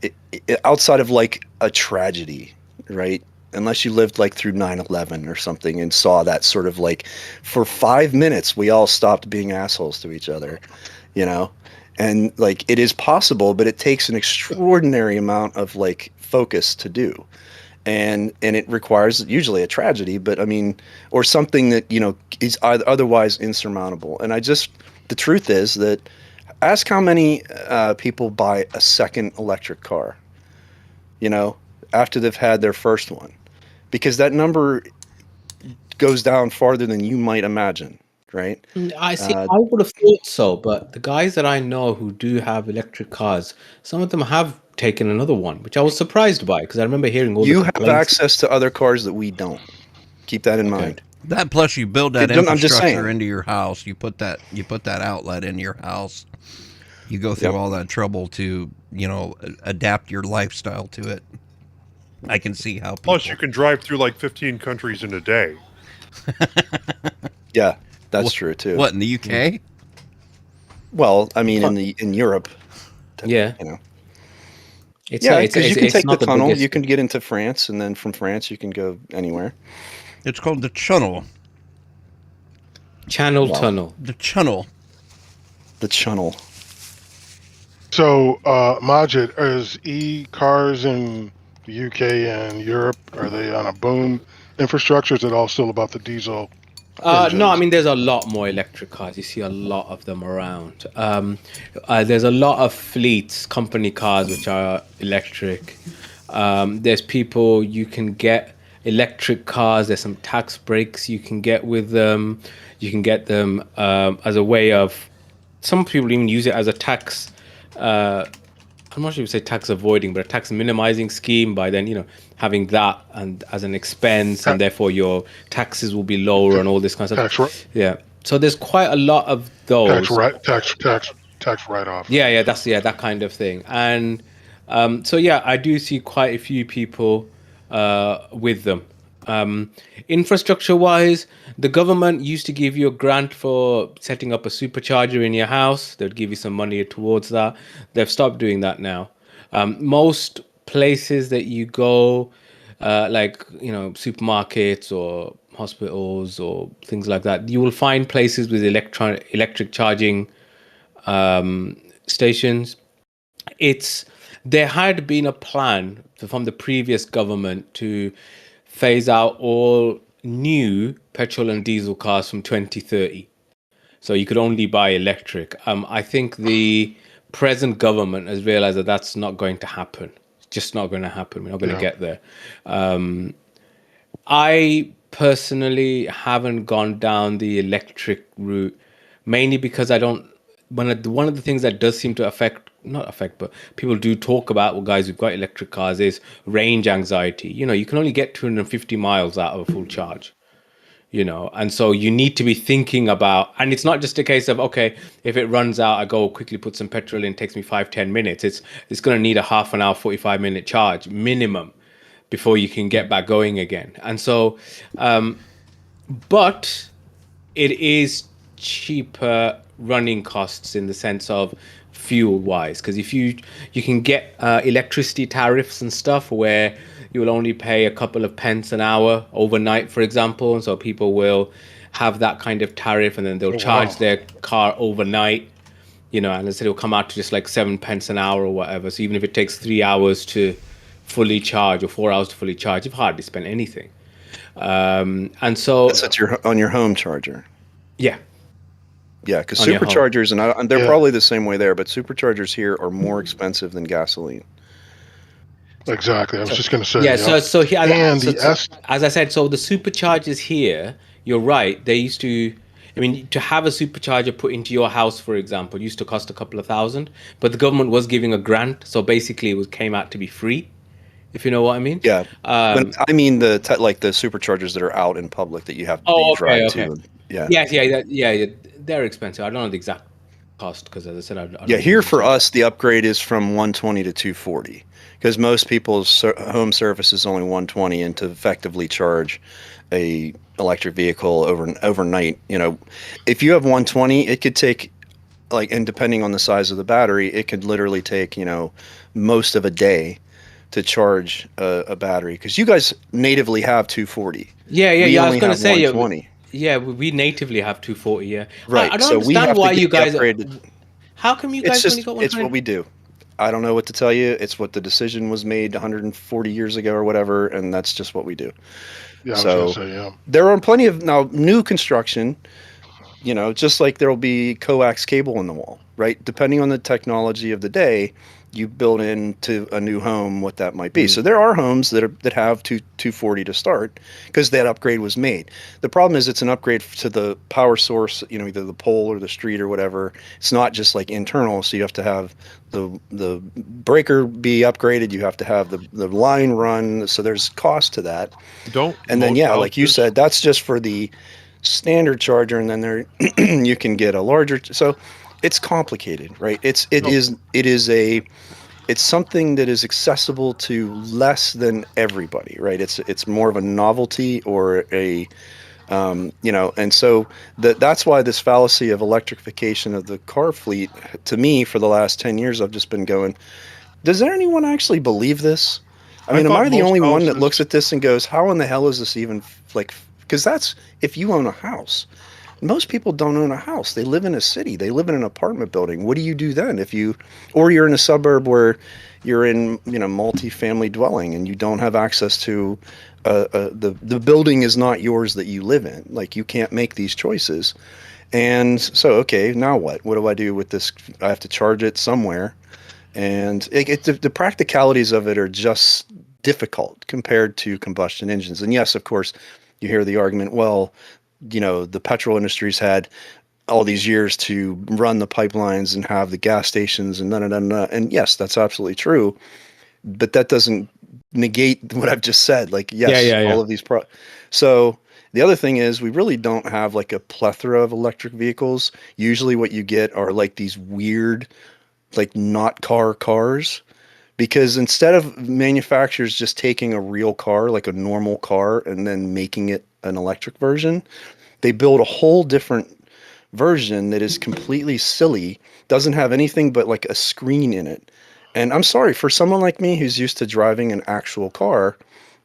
outside of like a tragedy, right? Unless you lived like through 9/11 or something and saw that sort of like for 5 minutes we all stopped being assholes to each other, you know? And like it is possible, but it takes an extraordinary amount of like focus to do. And it requires usually a tragedy, but I mean, or something that, you know, is otherwise insurmountable. And the truth is that ask how many people buy a second electric car, you know, after they've had their first one, because that number goes down farther than you might imagine, right? I see. Uh, I would have thought so, but the guys that I know who do have electric cars, some of them have taken another one, which I was surprised by because I remember hearing all the you have complaints. access to other cars that we don't. Keep that in Okay. mind. That plus you build that I'm just infrastructure saying. into your house. You put that outlet in your house. You go through Yep. all that trouble to, you know, adapt your lifestyle to it. I can see how people. Plus, you can drive through like 15 countries in a day. Yeah, that's true too. What, in the UK? Well, I mean, in Europe, Yeah, you know. it's Yeah, it's because you it's, can it's take the not the tunnel, biggest. you can get into France, and then from France you can go anywhere. It's called the channel. Channel Wow. tunnel. The channel. The channel. So, Majid, is cars in the UK and Europe, are they on a boom infrastructure? Is it all still about the diesel No, I engines? mean there's a lot more electric cars. You see a lot of them around. There's a lot of fleets, company cars which are electric. There's people you can get electric cars. There's some tax breaks you can get with them. You can get them as a way of. Some people even use it as a tax. I'm not sure if you say tax avoiding, but a tax minimizing scheme by then, having that and as an expense, and therefore your taxes will be lower and all this kind of Tax, stuff. Yeah. So there's quite a lot of those. tax write-off. Yeah, that's that kind of thing. And so yeah, I do see quite a few people with them. Infrastructure wise, the government used to give you a grant for setting up a supercharger in your house. They'd give you some money towards that. They've stopped doing that now. Most places that you go, like supermarkets or hospitals or things like that, you will find places with electric charging stations. There had been a plan from the previous government to phase out all new petrol and diesel cars from 2030. So you could only buy electric. I think the present government has realized that that's not going to happen. It's just not going to happen. We're not going to get there. I personally haven't gone down the electric route, mainly because I don't. One of the things that does seem to not affect, but people do talk about, well, guys who've got electric cars, is range anxiety. You can only get 250 miles out of a full charge. And so you need to be thinking about, and it's not just a case of, okay, if it runs out, I go quickly put some petrol in, it takes me 5-10 minutes. It's going to need a half an hour, 45-minute charge minimum before you can get back going again. And so, but it is cheaper running costs in the sense of fuel wise, because if you can get electricity tariffs and stuff where you will only pay a couple of pence an hour overnight, for example, and so people will have that kind of tariff, and then they'll charge their car overnight, and instead it'll come out to just like 7 pence an hour or whatever. So even if it takes 3 hours to fully charge or 4 hours to fully charge, you've hardly spent anything. And so That's on your home charger. Yeah. Yeah, because On your home. superchargers, and they're probably the same way there, but superchargers here are more expensive than gasoline. Exactly. I was just going to say. Yeah, so here, And as I said, so the superchargers here, you're right. They used to, to have a supercharger put into your house, for example, used to cost a couple of $1,000, but the government was giving a grant, so basically it came out to be free, if you know what I mean. Yeah, but I mean the superchargers that are out in public that you have to drive to. Yeah, they're expensive. I don't know the exact cost because, as I said, I don't here for us, the upgrade is from 120 to 240 because most people's home service is only 120, and to effectively charge a electric vehicle overnight, if you have 120, it could take and depending on the size of the battery, it could literally take most of a day to charge a battery, because you guys natively have 240. Yeah. I was going to say 120. Yeah, we natively have 240. Yeah, right. I don't understand why you guys. How come you guys only got 120? It's what we do. I don't know what to tell you. It's what the decision was made 140 years ago or whatever, and that's just what we do. Yeah, I was going to say, yeah. There are plenty of now new construction. Just like there'll be coax cable in the wall, right? Depending on the technology of the day, you build into a new home what that might be. So there are homes that have 240 to start because that upgrade was made. The problem is it's an upgrade to the power source, either the pole or the street or whatever. It's not just like internal, so you have to have the breaker be upgraded. You have to have the line run. So there's cost to that. And then like you said, that's just for the standard charger, and then you can get a larger. So it's complicated, right? It's something that is accessible to less than everybody, right? It's more of a novelty or a and so that's why this fallacy of electrification of the car fleet, to me, for the last 10 years, I've just been going, does anyone actually believe this? I mean, am I the only one that looks at this and goes, how in the hell is this even because that's if you own a house. most people don't own a house. They live in a city. They live in an apartment building. What do you do then or you're in a suburb where you're in, multi-family dwelling and you don't have access to the building is not yours that you live in. Like you can't make these choices. And so, okay, now what? What do I do with this? I have to charge it somewhere. And the practicalities of it are just difficult compared to combustion engines. And yes, of course, you hear the argument, well, the petrol industry's had all these years to run the pipelines and have the gas stations and and yes, that's absolutely true. But that doesn't negate what I've just said. Like, yes, Yeah. all of these so the other thing is we really don't have like a plethora of electric vehicles. Usually what you get are like these weird, like not cars, because instead of manufacturers just taking a real car, like a normal car, and then making it an electric version, they build a whole different version that is completely silly, doesn't have anything but like a screen in it. And I'm sorry, for someone like me who's used to driving an actual car,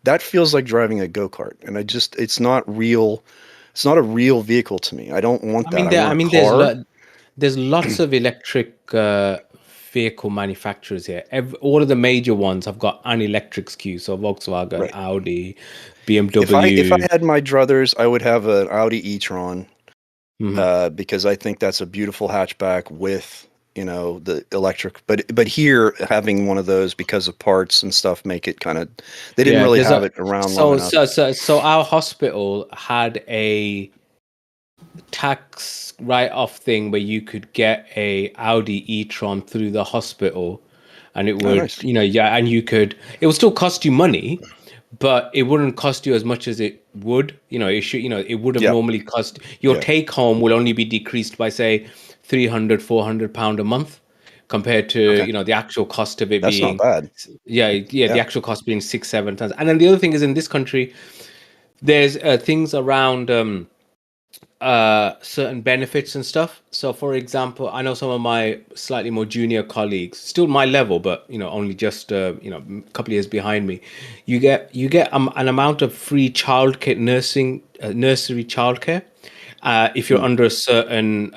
that feels like driving a go-kart. And it's not real. It's not a real vehicle to me. I don't want that. I want a car. There's lots of electric vehicle manufacturers here. All of the major ones have got an electric SKU. So Volkswagen, Right. Audi, If I BMW. had my druthers, I would have an Audi e-tron, Mhm. because I think that's a beautiful hatchback with, the electric. But here, having one of those because of parts and stuff make it kind of, they didn't Yeah, really there's have a it around long so enough. so so so our hospital had a tax write-off thing where you could get a Audi e-tron through the hospital, and it Oh, would, nice. and it would still cost you money, but it wouldn't cost you as much as it would. It would have Yeah, normally cost. Your yeah. take home will only be decreased by say 300-400 pound a month, compared to Okay, the actual cost of it that's not being, bad. the Yeah. actual cost being 6-7 tons. And then the other thing is, in this country, there's things around certain benefits and stuff. So, for example, I know some of my slightly more junior colleagues, still my level, but only just a couple of years behind me. You get an amount of free childcare, nursery childcare, if you're Mm, under a certain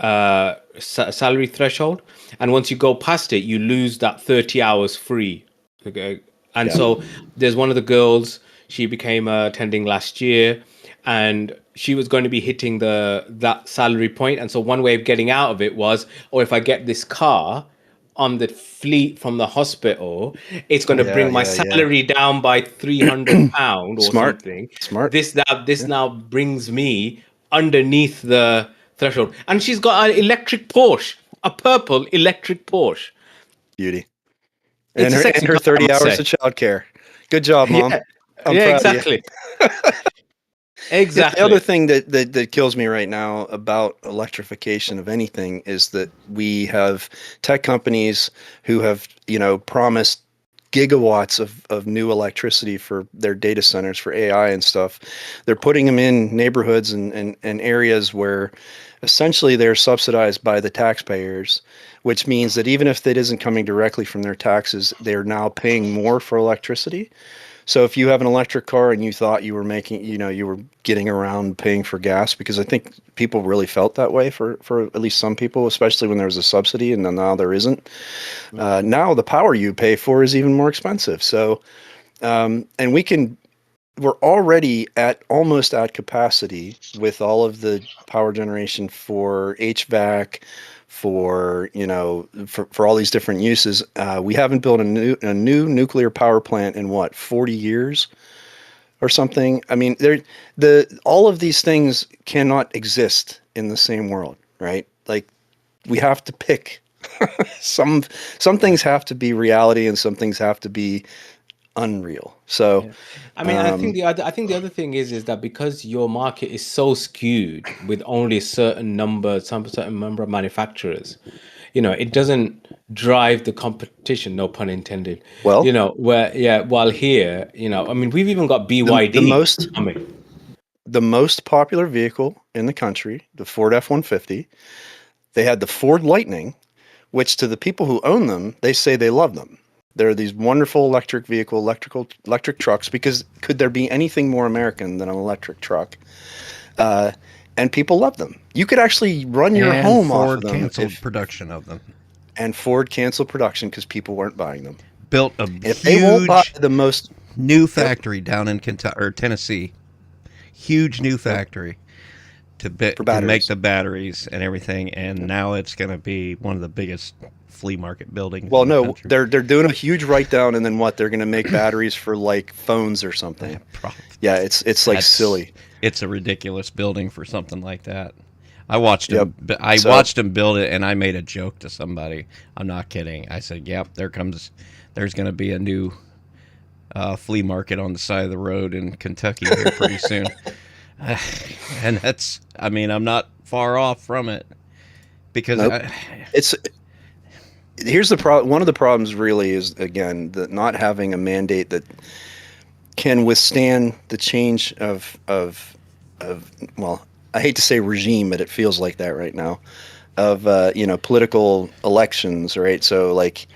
salary threshold, and once you go past it, you lose that 30 hours free. Okay. And yeah. so there's one of the girls, she became attending last year, and she was going to be hitting that salary point. And so one way of getting out of it was, or if I get this car on the fleet from the hospital, it's going to Yeah, bring my yeah, yeah. salary down by £300 or Smart. something. Smart. This Yeah. now brings me underneath the threshold. And she's got an electric Porsche, a purple electric Porsche. Beauty. It's And a her sexy car, I 30 must hours say. of childcare. Good job, Mom. Yeah, I'm yeah, proud of you. exactly. The other Exactly. thing that kills me right now about electrification of anything is that we have tech companies who have, promised gigawatts of new electricity for their data centers for AI and stuff. They're putting them in neighborhoods and areas where essentially they're subsidized by the taxpayers, which means that even if it isn't coming directly from their taxes, they're now paying more for electricity. So if you have an electric car and you thought you were making, you were getting around paying for gas, because I think people really felt that way for at least some people, especially when there was a subsidy and then now there isn't. Now the power you pay for is even more expensive. So, and we're already at almost at capacity with all of the power generation for HVAC, for all these different uses. We haven't built a new nuclear power plant in what, 40 years or something. I mean, all of these things cannot exist in the same world, right? Like we have to pick. some some things have to be reality and some things have to be unreal. So, Yeah. I mean, um, I think the other thing is that because your market is so skewed with only a some certain number of manufacturers, it doesn't drive the competition, no pun intended. well, Where, yeah, while here, I mean, we've even got the BYD most coming. the most popular vehicle in the country, the Ford F-150, they had the Ford Lightning, which to the people who own them, they say they love them. They're these wonderful electric trucks, because could there be anything more American than an electric truck? and people love them. You could actually run your And home off Ford of them. canceled production of them. And Ford canceled production because people weren't buying them. Built a If they won't buy huge the most new factory down in Kentucky or Tennessee, huge new factory to make batteries. the batteries and everything, and now it's going to be one of the biggest flea market buildings. Well, in the no, country. they're doing a huge write down, and then what? They're going to make batteries for like phones or something. Yeah, it's like That's- silly. It's a ridiculous building for something like that. I watched Yep. him. I watched him build it, and I made a joke to somebody. I'm not kidding. I said, "Yep, there's going to be a new flea market on the side of the road in Kentucky here pretty soon." And that's, I mean, I'm not far off from it because Nope. Here's the problem. One of the problems really is, again, the not having a mandate that can withstand the change of well, I hate to say regime, but it feels like that right now, of political elections, right? So like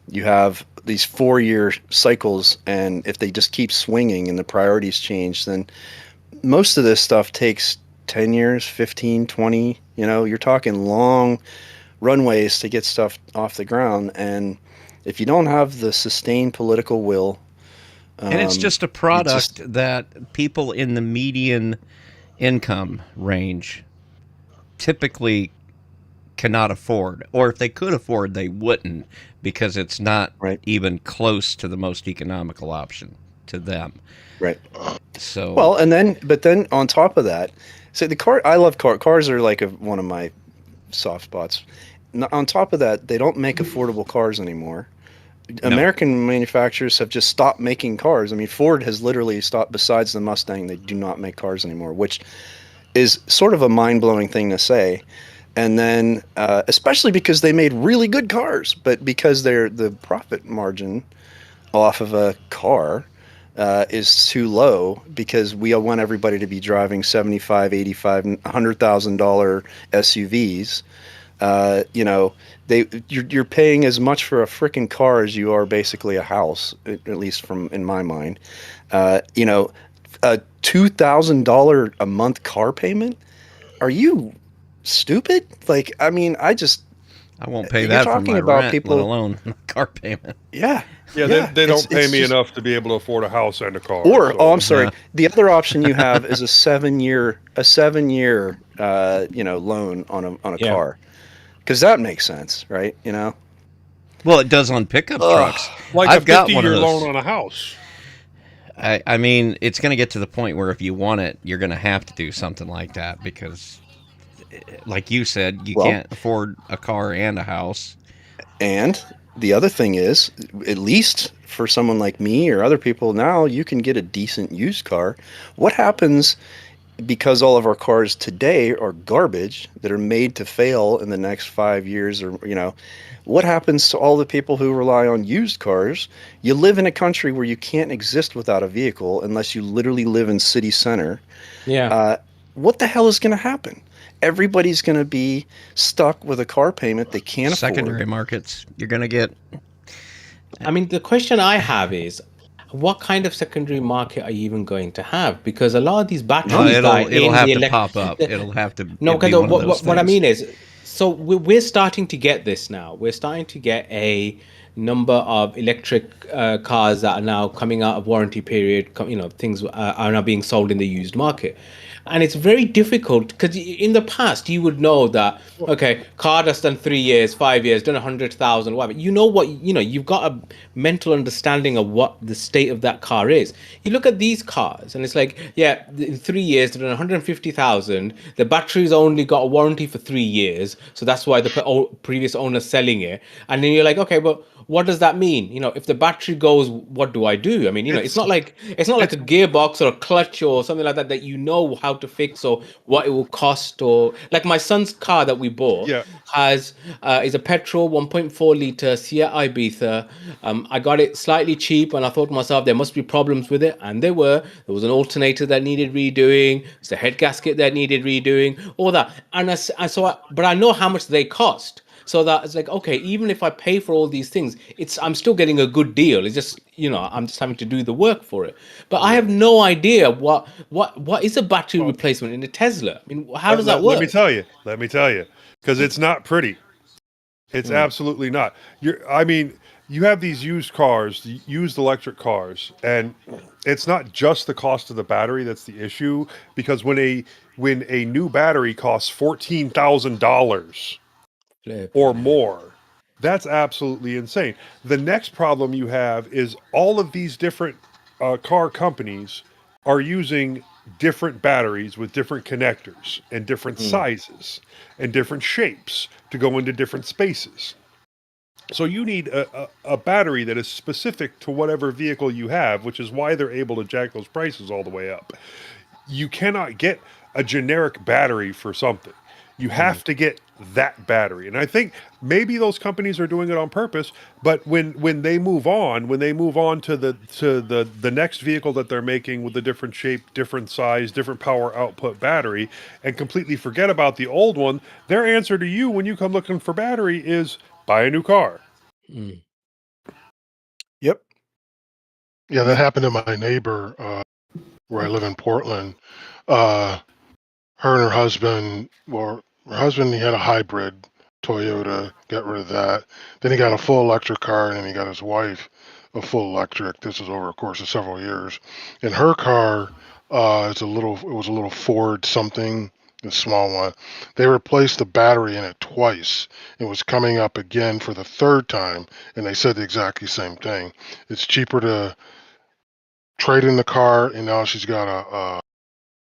you have these 4-year cycles, and if they just keep swinging and the priorities change, then most of this stuff takes 10 years, 15, 20, you're talking long runways to get stuff off the ground. And if you don't have the sustained political will, and it's just a product that people in the median income range typically cannot afford, or if they could afford, they wouldn't, because it's not even close to the most economical option to them. Right. So well, but then on top of that, so I love cars are like one of my soft spots. On top of that, they don't make affordable cars anymore. No. American manufacturers have just stopped making cars. I mean, Ford has literally stopped. Besides the Mustang, they do not make cars anymore, which is sort of a mind-blowing thing to say. And then, especially because they made really good cars, but because the profit margin off of a car is too low, because we want everybody to be driving $75,000, $85,000, $100,000 SUVs. You're paying as much for a freaking car as you are basically a house, at least in my mind. A $2,000 a month car payment? Are you stupid? Like, I mean, I won't pay that for my rent, let alone car payment. Yeah, they don't pay me enough to be able to afford a house and a car. I'm sorry. Yeah. The other option you have is a 7-year loan on a car. Because that makes sense, right? Well, it does on pickup trucks. Like I've got 50-year loan on a house. I mean, it's going to get to the point where if you want it, you're going to have to do something like that, because, like you said, you can't afford a car and a house. And the other thing is, at least for someone like me or other people now, you can get a decent used car. What happens? Because all of our cars today are garbage that are made to fail in the next 5 years, or what happens to all the people who rely on used cars? You live in a country where you can't exist without a vehicle unless you literally live in city center. Yeah. What the hell is going to happen? Everybody's going to be stuck with a car payment they can't afford. Secondary markets, you're going to get. I mean, the question I have is, what kind of secondary market are you even going to have? Because a lot of these batteries it'll have to pop up. It'll have to. No, because what I mean is, so we're starting to get this now. We're starting to get a number of electric cars that are now coming out of warranty period. Things are now being sold in the used market. And it's very difficult, because in the past you would know that, okay, car that's done 3 years, 5 years, done 100,000, whatever. You've got a mental understanding of what the state of that car is. You look at these cars and it's like, yeah, in 3 years they've done 150,000. The battery's only got a warranty for 3 years, so that's why the previous owner's selling it. And then you're like, okay, but what does that mean? If the battery goes, what do I do? I mean, it's not like a gearbox or a clutch or something like that how to fix, or what it will cost. Or like my son's car that we bought is a petrol 1.4 liter Seat Ibiza. I got it slightly cheap, and I thought to myself, there must be problems with it, and there were. There was an alternator that needed redoing. It's a head gasket that needed redoing. All that, but I know how much they cost. So that it's like, okay, even if I pay for all these things, I'm still getting a good deal. It's just, I'm just having to do the work for it. But I have no idea what is a battery Well, replacement in a Tesla. I mean, how does that let me work? tell you. Let me tell you, because it's not pretty. It's Hmm. absolutely not. I mean, you have these used cars, used electric cars, and it's not just the cost of the battery that's the issue. Because when a new battery costs $14,000 or Flipping heck. more, that's absolutely insane. The next problem you have is all of these different car companies are using different batteries with different connectors and different Hmm. sizes and different shapes to go into different spaces. So you need a battery that is specific to whatever vehicle you have, which is why they're able to jack those prices all the way up. You cannot get a generic battery for something. You Hmm. have to get that battery. And I think maybe those companies are doing it on purpose, but when they move on, to the next vehicle that they're making with a different shape, different size, different power output battery and completely forget about the old one, their answer to you when you come looking for battery is buy a new car. Hmm. Yep. Yeah, that happened to my neighbor where I live in Portland. Uh, her and her husband, well, her husband, he had a hybrid Toyota, got rid of that. Then he got a full electric car, and then he got his wife a full electric. This is over a course of several years. And her car, it was a little Ford something, a small one. They replaced the battery in it twice. It was coming up again for the third time, and they said the exactly same thing. It's cheaper to trade in the car, and now she's got a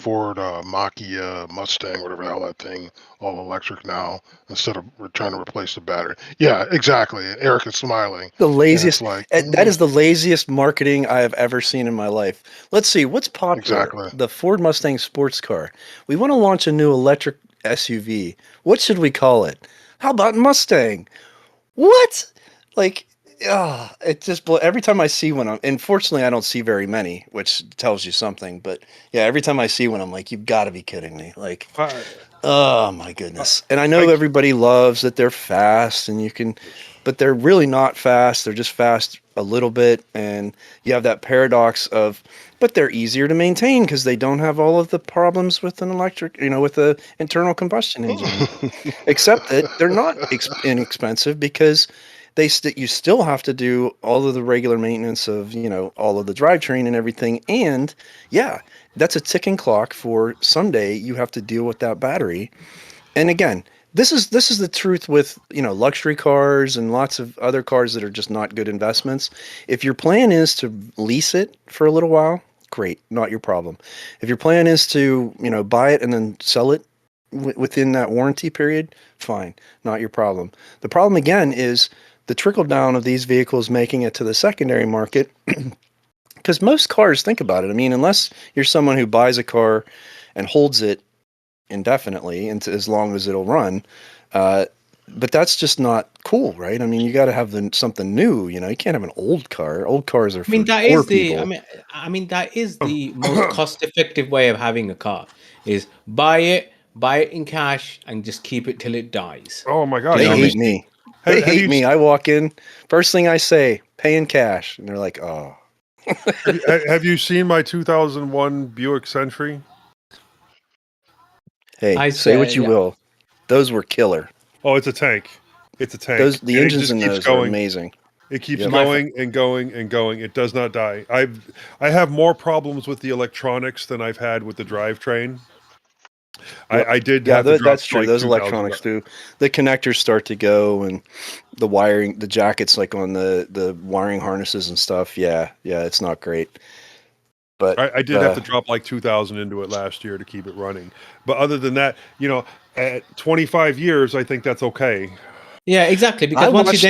Ford Mach-E Mustang, whatever the hell that thing, all electric now, instead of trying to replace the battery. Yeah, exactly. And Eric is smiling, The and it's laziest. like, That is the laziest marketing I have ever seen in my life. Let's see what's popular. exactly. The Ford Mustang sports car. We want to launch a new electric SUV. What should we call it? How about Mustang? What? Like, it just every time I see one. Unfortunately, I don't see very many, which tells you something. But yeah, every time I see one, I'm like, you've got to be kidding me. Like, I, oh my I, goodness. And I know I everybody loves that they're fast and you can, but they're really not fast. They're just fast a little bit. And you have that paradox of, but they're easier to maintain because they don't have all of the problems with an electric, with the internal combustion engine. Except that they're not inexpensive because you still have to do all of the regular maintenance of, all of the drivetrain and everything. And yeah, that's a ticking clock for someday you have to deal with that battery. And again, this is the truth with, luxury cars and lots of other cars that are just not good investments. If your plan is to lease it for a little while, great, not your problem. If your plan is to, buy it and then sell it within that warranty period, fine, not your problem. The problem again is the trickle down of these vehicles making it to the secondary market. Because most cars, think about it. I mean, unless you're someone who buys a car and holds it indefinitely and as long as it'll run, uh, but that's just not cool, right? I mean, you got to have something new. You can't have an old car. Old cars are I mean, for that poor is the. people. I mean, that is the most cost-effective way of having a car. Is buy it in cash, and just keep it till it dies. oh my Do you gosh, They know what I hate mean? me. They have hate you me. I walk in, first thing I say, pay in cash, and they're like, "Oh, have you seen my 2001 Buick Century? hey, I say what say, you yeah. will. Those were killer. Oh, it's a tank. It's a tank, The and it engines just in keeps those are going. amazing. It keeps Yep. My fr- going and going and going. It does not die. I have more problems with the electronics than I've had with the drivetrain. Yep. I did Yeah, have to drop that's true. like Those 2,000. electronics too. The connectors start to go, and the wiring, the jackets, like on the wiring harnesses and stuff. Yeah, yeah, it's not great. But I did have to drop like 2,000 into it last year to keep it running. But other than that, at 25 years, I think that's okay. Yeah, exactly. I Because watched.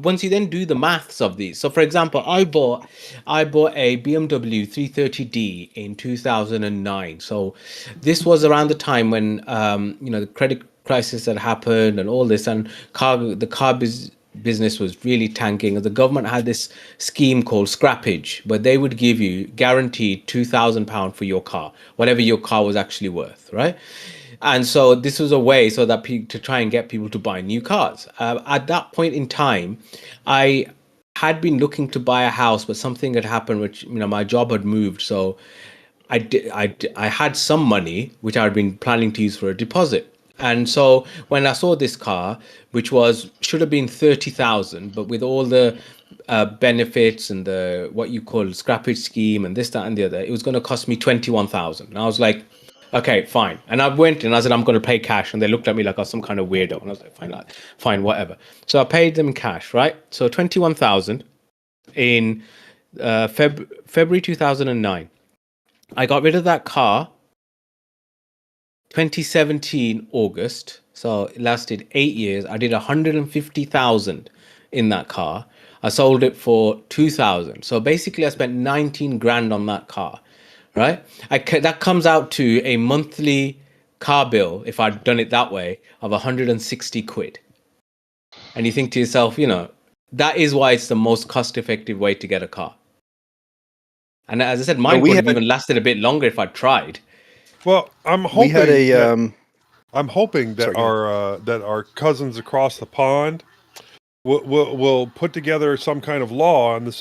once you then do the maths of these. So, for example, I bought a BMW 330D in 2009. So, this was around the time when the credit crisis had happened and all this, and business was really tanking. And the government had this scheme called scrappage, where they would give you guaranteed £2,000 for your car, whatever your car was actually worth, right? And so this was a way so that to try and get people to buy new cars. At that point in time, I had been looking to buy a house, but something had happened, which my job had moved. So I had some money which I had been planning to use for a deposit. And so when I saw this car, which should have been 30,000, but with all the benefits and the what you call scrappage scheme and this, that, and the other, it was going to cost me 21,000. And I was like, okay, fine. And I went and I said, I'm going to pay cash. And they looked at me like I was some kind of weirdo. And I was like, fine, whatever. So I paid them cash, right? So 21,000 in February 2009. I got rid of that car 2017 August. So it lasted 8 years. I did 150,000 in that car. I sold it for 2,000. So basically I spent 19 grand on that car, right? That comes out to a monthly car bill, if I'd done it that way, of 160 quid. And you think to yourself, that is why it's the most cost effective way to get a car. And as I said, mine would have even lasted a bit longer if I'd tried. Well, I'm hoping We had a I'm hoping that our cousins across the pond will put together some kind of law in the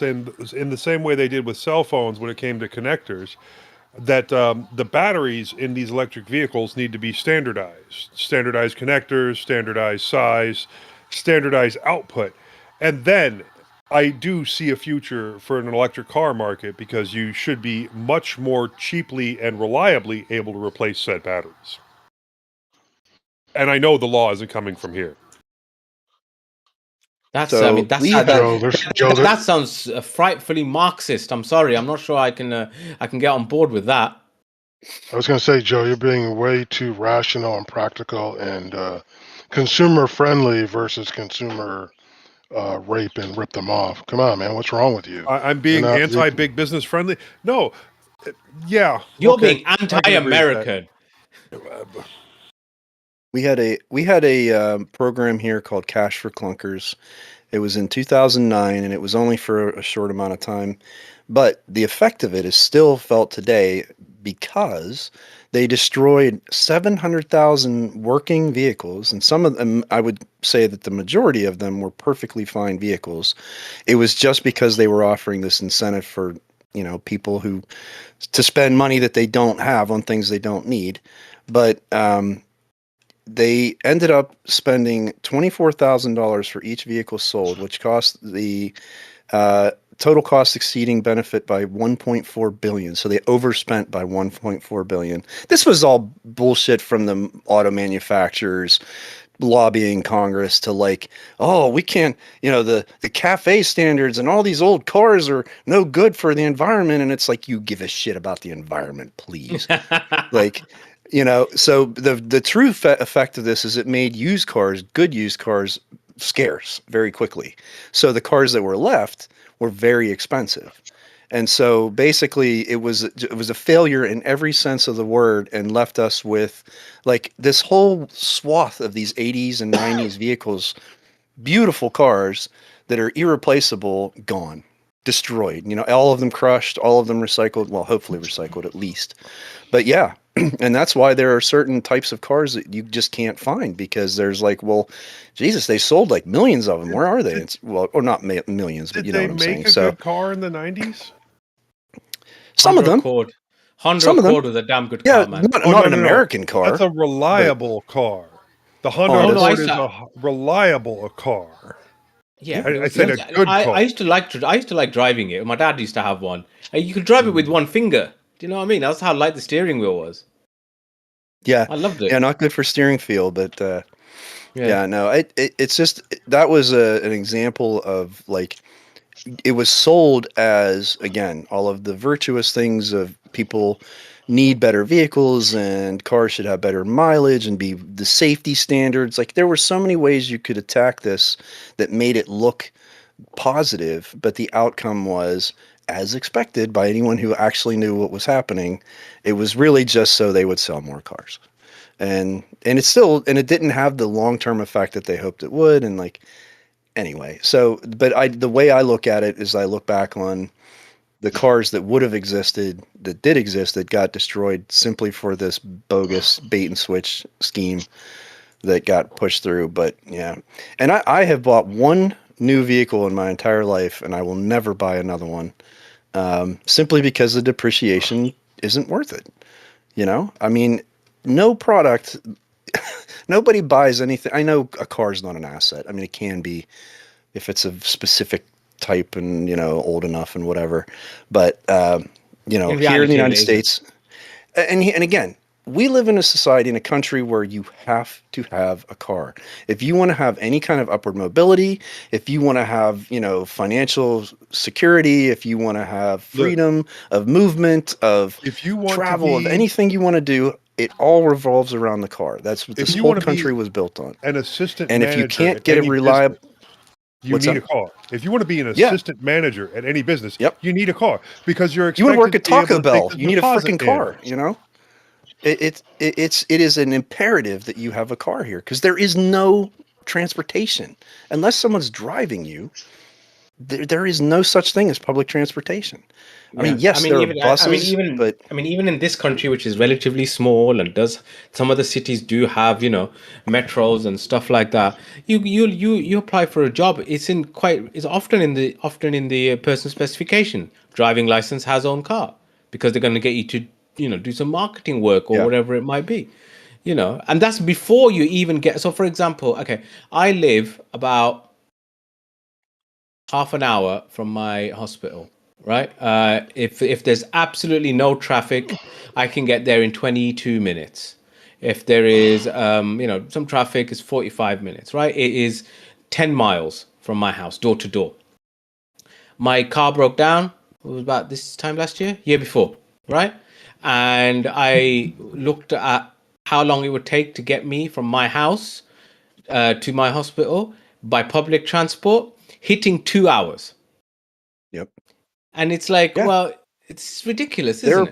same way they did with cell phones when it came to connectors, that the batteries in these electric vehicles need to be standardized connectors, standardized size, standardized output, and then I do see a future for an electric car market, because you should be much more cheaply and reliably able to replace said batteries. And I know the law isn't coming from here. That sounds frightfully Marxist. I'm sorry, I'm not sure I can get on board with that. I was going to say, Joe, you're being way too rational and practical and consumer friendly versus consumer rape and rip them off. Come on, man, what's wrong with you? I'm being anti-big business friendly. No, yeah, you're being anti-American. We had a program here called Cash for Clunkers. It was in 2009, and it was only for a short amount of time. But the effect of it is still felt today, because they destroyed 700,000 working vehicles, and some of them, I would say that the majority of them were perfectly fine vehicles. It was just because they were offering this incentive for people to spend money that they don't have on things they don't need. But they ended up spending $24,000 for each vehicle sold, which cost the total cost exceeding benefit by 1.4 billion. So they overspent by 1.4 billion. This was all bullshit from the auto manufacturers lobbying Congress to we can't, the CAFE standards and all these old cars are no good for the environment. And it's like, you give a shit about the environment, please. So the true effect of this is it made good used cars, scarce very quickly. So the cars that were left were very expensive. And so basically it was a failure in every sense of the word, and left us with this whole swath of these 80s and 90s vehicles, beautiful cars that are irreplaceable, gone, destroyed, all of them crushed, all of them recycled, well, hopefully recycled at least. But yeah, and that's why there are certain types of cars that you just can't find, because there's Jesus, they sold millions of them. Where are they? Or not millions, but you know what I'm saying. Did they make a good car in the 90s? Some of them. Honda Accord was a damn good car, man. Not an American car. That's a reliable car. The Honda Accord is a reliable car. Yeah, I said a good car. I used to like driving it. My dad used to have one. You could drive it with one finger. Do you know what I mean? That's how light the steering wheel was. Yeah, I loved it. Yeah, not good for steering feel, but no, it's just that was an example of it was sold as, again, all of the virtuous things of people need better vehicles and cars should have better mileage and be the safety standards. There were so many ways you could attack this that made it look positive, but the outcome was, as expected by anyone who actually knew what was happening, it was really just so they would sell more cars. And it didn't have the long-term effect that they hoped it would. And anyway, so, but the way I look at it is I look back on the cars that would have existed, that did exist, that got destroyed simply for this bogus bait and switch scheme that got pushed through. But yeah, and I have bought one new vehicle in my entire life, and I will never buy another one, simply because the depreciation isn't worth it. You know, I mean, no product, nobody buys anything. I know a car is not an asset. I mean, it can be if it's a specific type and, you know, old enough and whatever. But, you know, In here in reality, the it United isn't. States, and again, we live in a society, in a country where you have to have a car. If you want to have any kind of upward mobility, if you want to have, you know, financial security, if you want to have Look, freedom of movement, of if you want to travel, of be anything you want to do, it all revolves around the car. That's what if this you whole want to be country was built on. an assistant And if you manager can't at get a any reliable, business, you what's need up? a car. If you want to be an Yeah. assistant manager at any business, Yep. you need a car because you're You want expected to work at to be able Taco to take Bell, the you need a deposit freaking in. car, you know? It is an imperative that you have a car here because there is no transportation unless someone's driving you. There is no such thing as public transportation. I mean, yes, there are buses, but even in this country, which is relatively small and does some of the cities do have, you know, metros and stuff like that. You apply for a job. It's often in the person specification. Driving license has own car because they're going to get you to, you know, do some marketing work or yeah, whatever it might be. You know, and that's before you even get. So, for example, okay, I live about half an hour from my hospital, right? If there's absolutely no traffic, I can get there in 22 minutes. If there is, you know, some traffic, is 45 minutes, right? It is 10 miles from my house, door to door. My car broke down. It was about this time last year before, right? And I looked at how long it would take to get me from my house to my hospital by public transport, hitting 2 hours. yep. And it's like, Yeah. well, it's ridiculous, There isn't are it?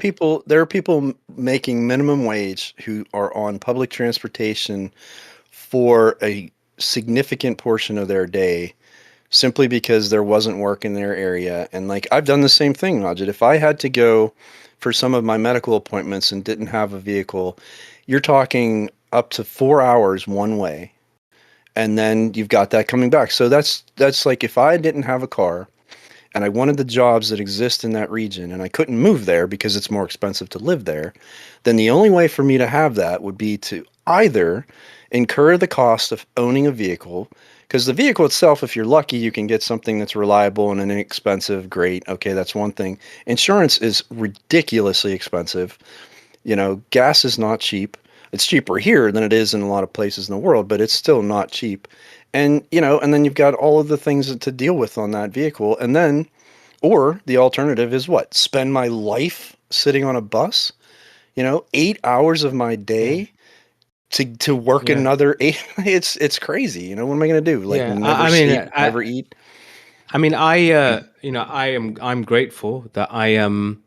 people making minimum wage who are on public transportation for a significant portion of their day simply because there wasn't work in their area. And like I've done the same thing, Majid. If I had to go for some of my medical appointments and didn't have a vehicle, you're talking up to 4 hours one way. And then you've got that coming back. So that's like if I didn't have a car and I wanted the jobs that exist in that region and I couldn't move there because it's more expensive to live there, then the only way for me to have that would be to either incur the cost of owning a vehicle, because the vehicle itself, if you're lucky, you can get something that's reliable and inexpensive. Great. Okay, that's one thing. Insurance is ridiculously expensive. You know, gas is not cheap. It's cheaper here than it is in a lot of places in the world, but it's still not cheap. And, you know, and then you've got all of the things to deal with on that vehicle. And then, or the alternative is what? Spend my life sitting on a bus, you know, 8 hours of my day to work Yeah. another eight. It's crazy. You know, what am I going to do? Like Yeah. never I mean, sleep, never eat? I mean, you know, I'm grateful that I am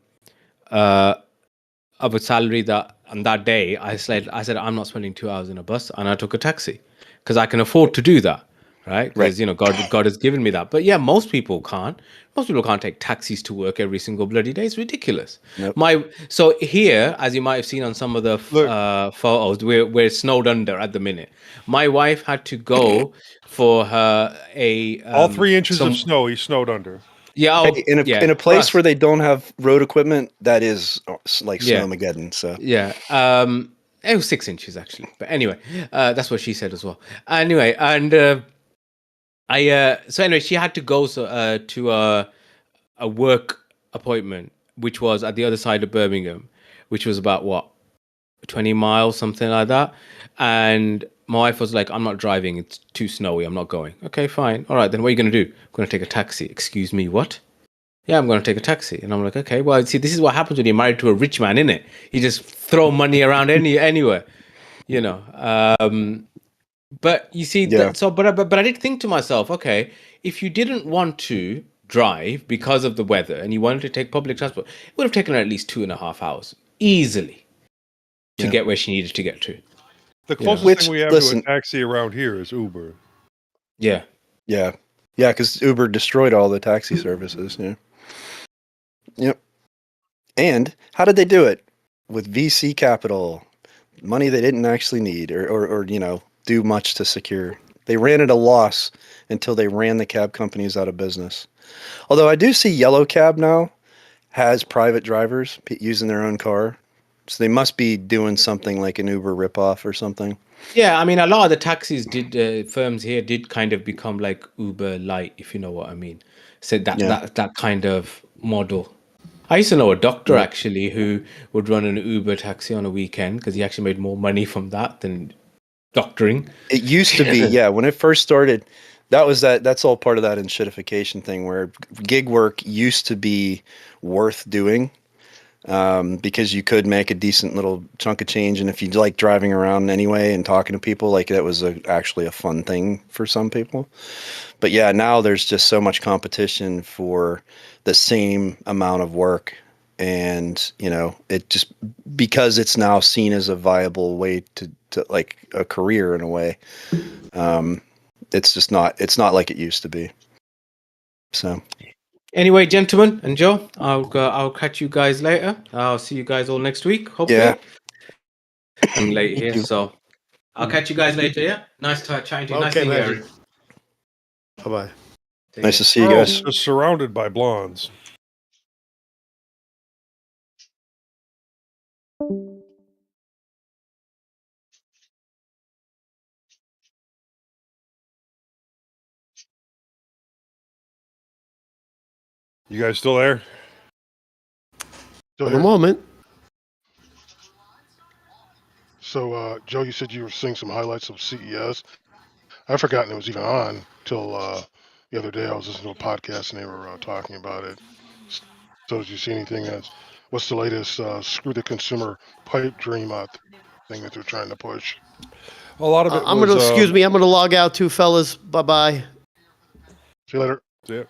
of a salary that on that day I said I'm not spending 2 hours in a bus, and I took a taxi because I can afford to do that, right? Right. Because, you know, God has given me that. But yeah, most people can't. Most people can't take taxis to work every single bloody day. It's ridiculous. Nope. So here, as you might have seen on some of the Look. photos, we're snowed under at the minute. My wife had to go for her All 3 inches of some snow he snowed under. yeah Hey, in a place Russ, where they don't have road equipment, that is like Yeah. snowmageddon. So yeah. It was 6 inches actually, but anyway, that's what she said as well. Anyway, and so anyway, she had to go to a work appointment, which was at the other side of Birmingham, which was about what 20 miles, something like that. And my wife was like, "I'm not driving. It's too snowy. I'm not going." Okay, fine. All right, then what are you going to do? I'm going to take a taxi. Excuse me, what? Yeah, I'm going to take a taxi. And I'm like, okay, well, see, this is what happens when you're married to a rich man, innit? You just throw money around anywhere, you know. But you see, yeah, but I did think to myself, okay, if you didn't want to drive because of the weather and you wanted to take public transport, it would have taken her at least 2.5 hours easily to Yeah. get where she needed to get to. The Yeah. closest Which, thing we have listen, to a taxi around here is Uber. Yeah. yeah, because Uber destroyed all the taxi services. Yeah. Yep. And how did they do it? With VC capital, money they didn't actually need or do much to secure. They ran at a loss until they ran the cab companies out of business. Although I do see Yellow Cab now has private drivers using their own car. So they must be doing something like an Uber ripoff or something. Yeah, I mean, a lot of the taxis did firms here did kind of become like Uber Light, if you know what I mean. So Yeah. that kind of model. I used to know a doctor Yep. actually who would run an Uber taxi on a weekend because he actually made more money from that than doctoring. It used to be, yeah, when it first started, that's all part of that enshittification thing where gig work used to be worth doing because you could make a decent little chunk of change. And if you like driving around anyway and talking to people, like that was actually a fun thing for some people. But yeah, now there's just so much competition for the same amount of work. And, it just because it's now seen as a viable way to like a career in a way. It's not like it used to be. So Anyway, gentlemen and Joe, I'll catch you guys later. I'll see you guys all next week, hopefully. yeah. I'm late here, you. so I'll catch you guys later. Yeah, nice chatting to you. Nice Okay, seeing you, Magic. Eric. Bye bye. Take Nice care. to see you We're all guys. just surrounded by blondes. You guys still there? Still For the here? moment. So, Joe, you said you were seeing some highlights of CES. I've forgotten it was even on till the other day. I was listening to a podcast and they were talking about it. So, did you see anything? What's the latest screw the consumer pipe dream thing that they're trying to push? A lot of it I'm gonna was. excuse me. I'm gonna log out too, fellas. Bye bye. See you later. Yeah.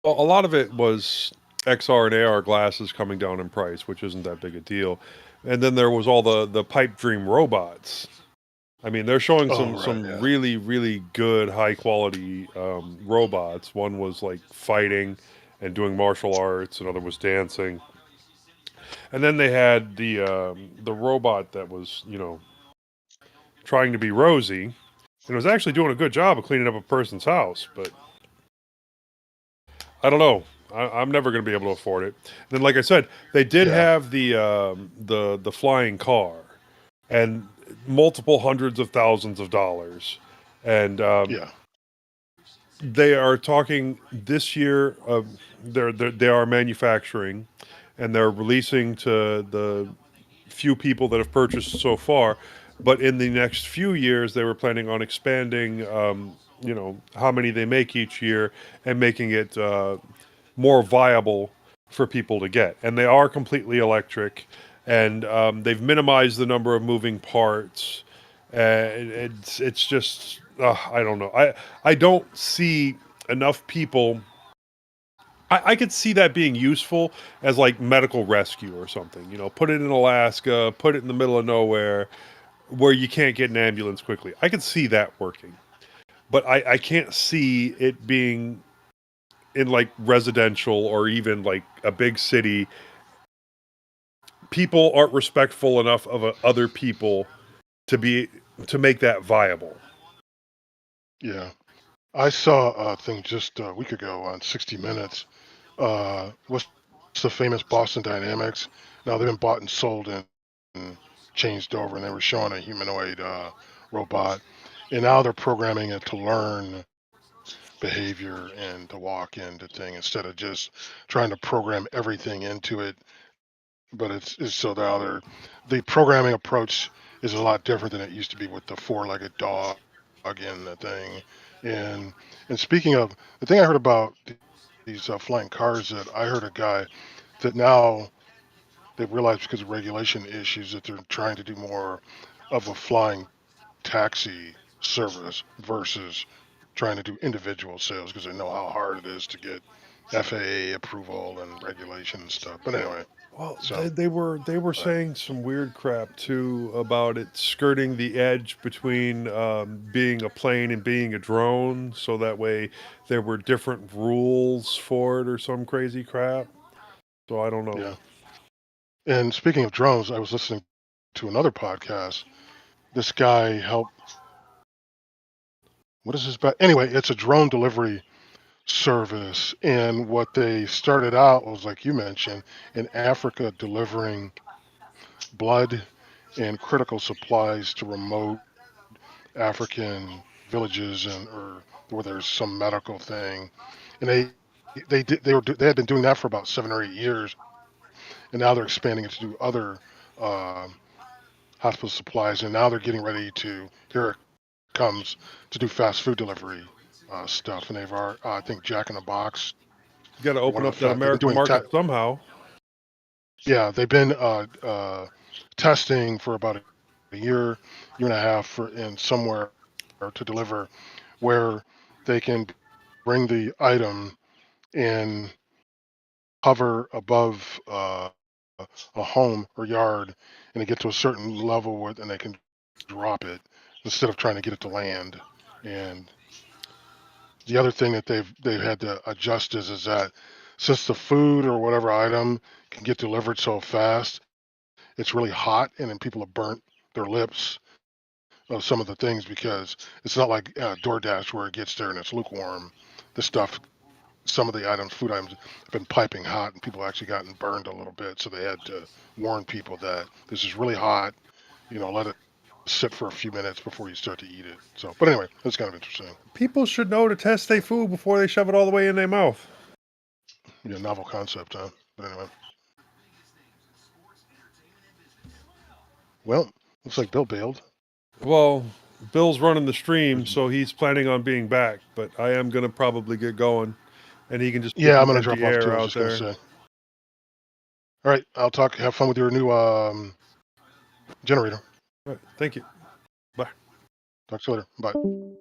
Well, a lot of it was XR and AR glasses coming down in price, which isn't that big a deal. And then there was all the pipe dream robots. I mean, they're showing Oh, some right, yeah. really, really good, high quality robots. One was like fighting and doing martial arts, another was dancing. And then they had the robot that was, trying to be Rosie, and it was actually doing a good job of cleaning up a person's house. But I don't know. I'm never going to be able to afford it. And then, like I said, they did Yeah. have the flying car, and multiple hundreds of thousands of dollars, and Yeah. they are talking this year. They are manufacturing, and they're releasing to the few people that have purchased so far. But in the next few years, they were planning on expanding. How many they make each year and making it more viable for people to get. And they are completely electric, and they've minimized the number of moving parts. It's just I don't know. I don't see enough people. I could see that being useful as like medical rescue or something. Put it in Alaska, put it in the middle of nowhere where you can't get an ambulance quickly. I could see that working, but I can't see it being in like residential or even like a big city. People aren't respectful enough of other people to make that viable. Yeah. I saw a thing just a week ago on 60 Minutes. What's the famous Boston Dynamics? Now they've been bought and sold and changed over, and they were showing a humanoid robot, and now they're programming it to learn behavior and to walk into thing instead of just trying to program everything into it. But it's so now the programming approach is a lot different than it used to be with the four-legged dog and the thing. And and speaking of the thing I heard about these flying cars, that I heard a guy that now they've realized because of regulation issues that they're trying to do more of a flying taxi service versus trying to do individual sales because they know how hard it is to get FAA approval and regulation and stuff. But anyway, Well, so they were saying some weird crap too about it skirting the edge between being a plane and being a drone, so that way there were different rules for it or some crazy crap. So I don't know. yeah. And speaking of drones, I was listening to another podcast. This guy helped. What is his? Anyway, it's a drone delivery service, and what they started out was like you mentioned in Africa, delivering blood and critical supplies to remote African villages and or where there's some medical thing, and they had been doing that for about 7 or 8 years, and now they're expanding it to do other um hospital supplies, and now they're getting ready to here it comes to do fast food delivery stuff, and I think Jack in the Box You got to or one open of up that they've been American doing market somehow. yeah, they've been testing for about a year, year and a half in somewhere to deliver where they can bring the item and hover above a home or yard and they get to a certain level with and they can drop it instead of trying to get it to land. And the other thing that they've had to adjust is that since the food or whatever item can get delivered so fast, it's really hot, and then people have burnt their lips of some of the things because it's not like DoorDash where it gets there and it's lukewarm. The stuff, some of the items, food items, have been piping hot, and people actually gotten burned a little bit. So they had to warn people that this is really hot. Let it sit for a few minutes before you start to eat it. So, but anyway, that's kind of interesting. People should know to test their food before they shove it all the way in their mouth. Yeah, novel concept, huh? But anyway, well, looks like Bill bailed. Well, Bill's running the stream, There's- so he's planning on being back. But I am gonna probably get going, and he can just put Yeah, I'm some gonna empty drop off too. air I was out just gonna there. say. All right, I'll talk. Have fun with your new generator. All right, thank you. Bye. Talk to you later. Bye.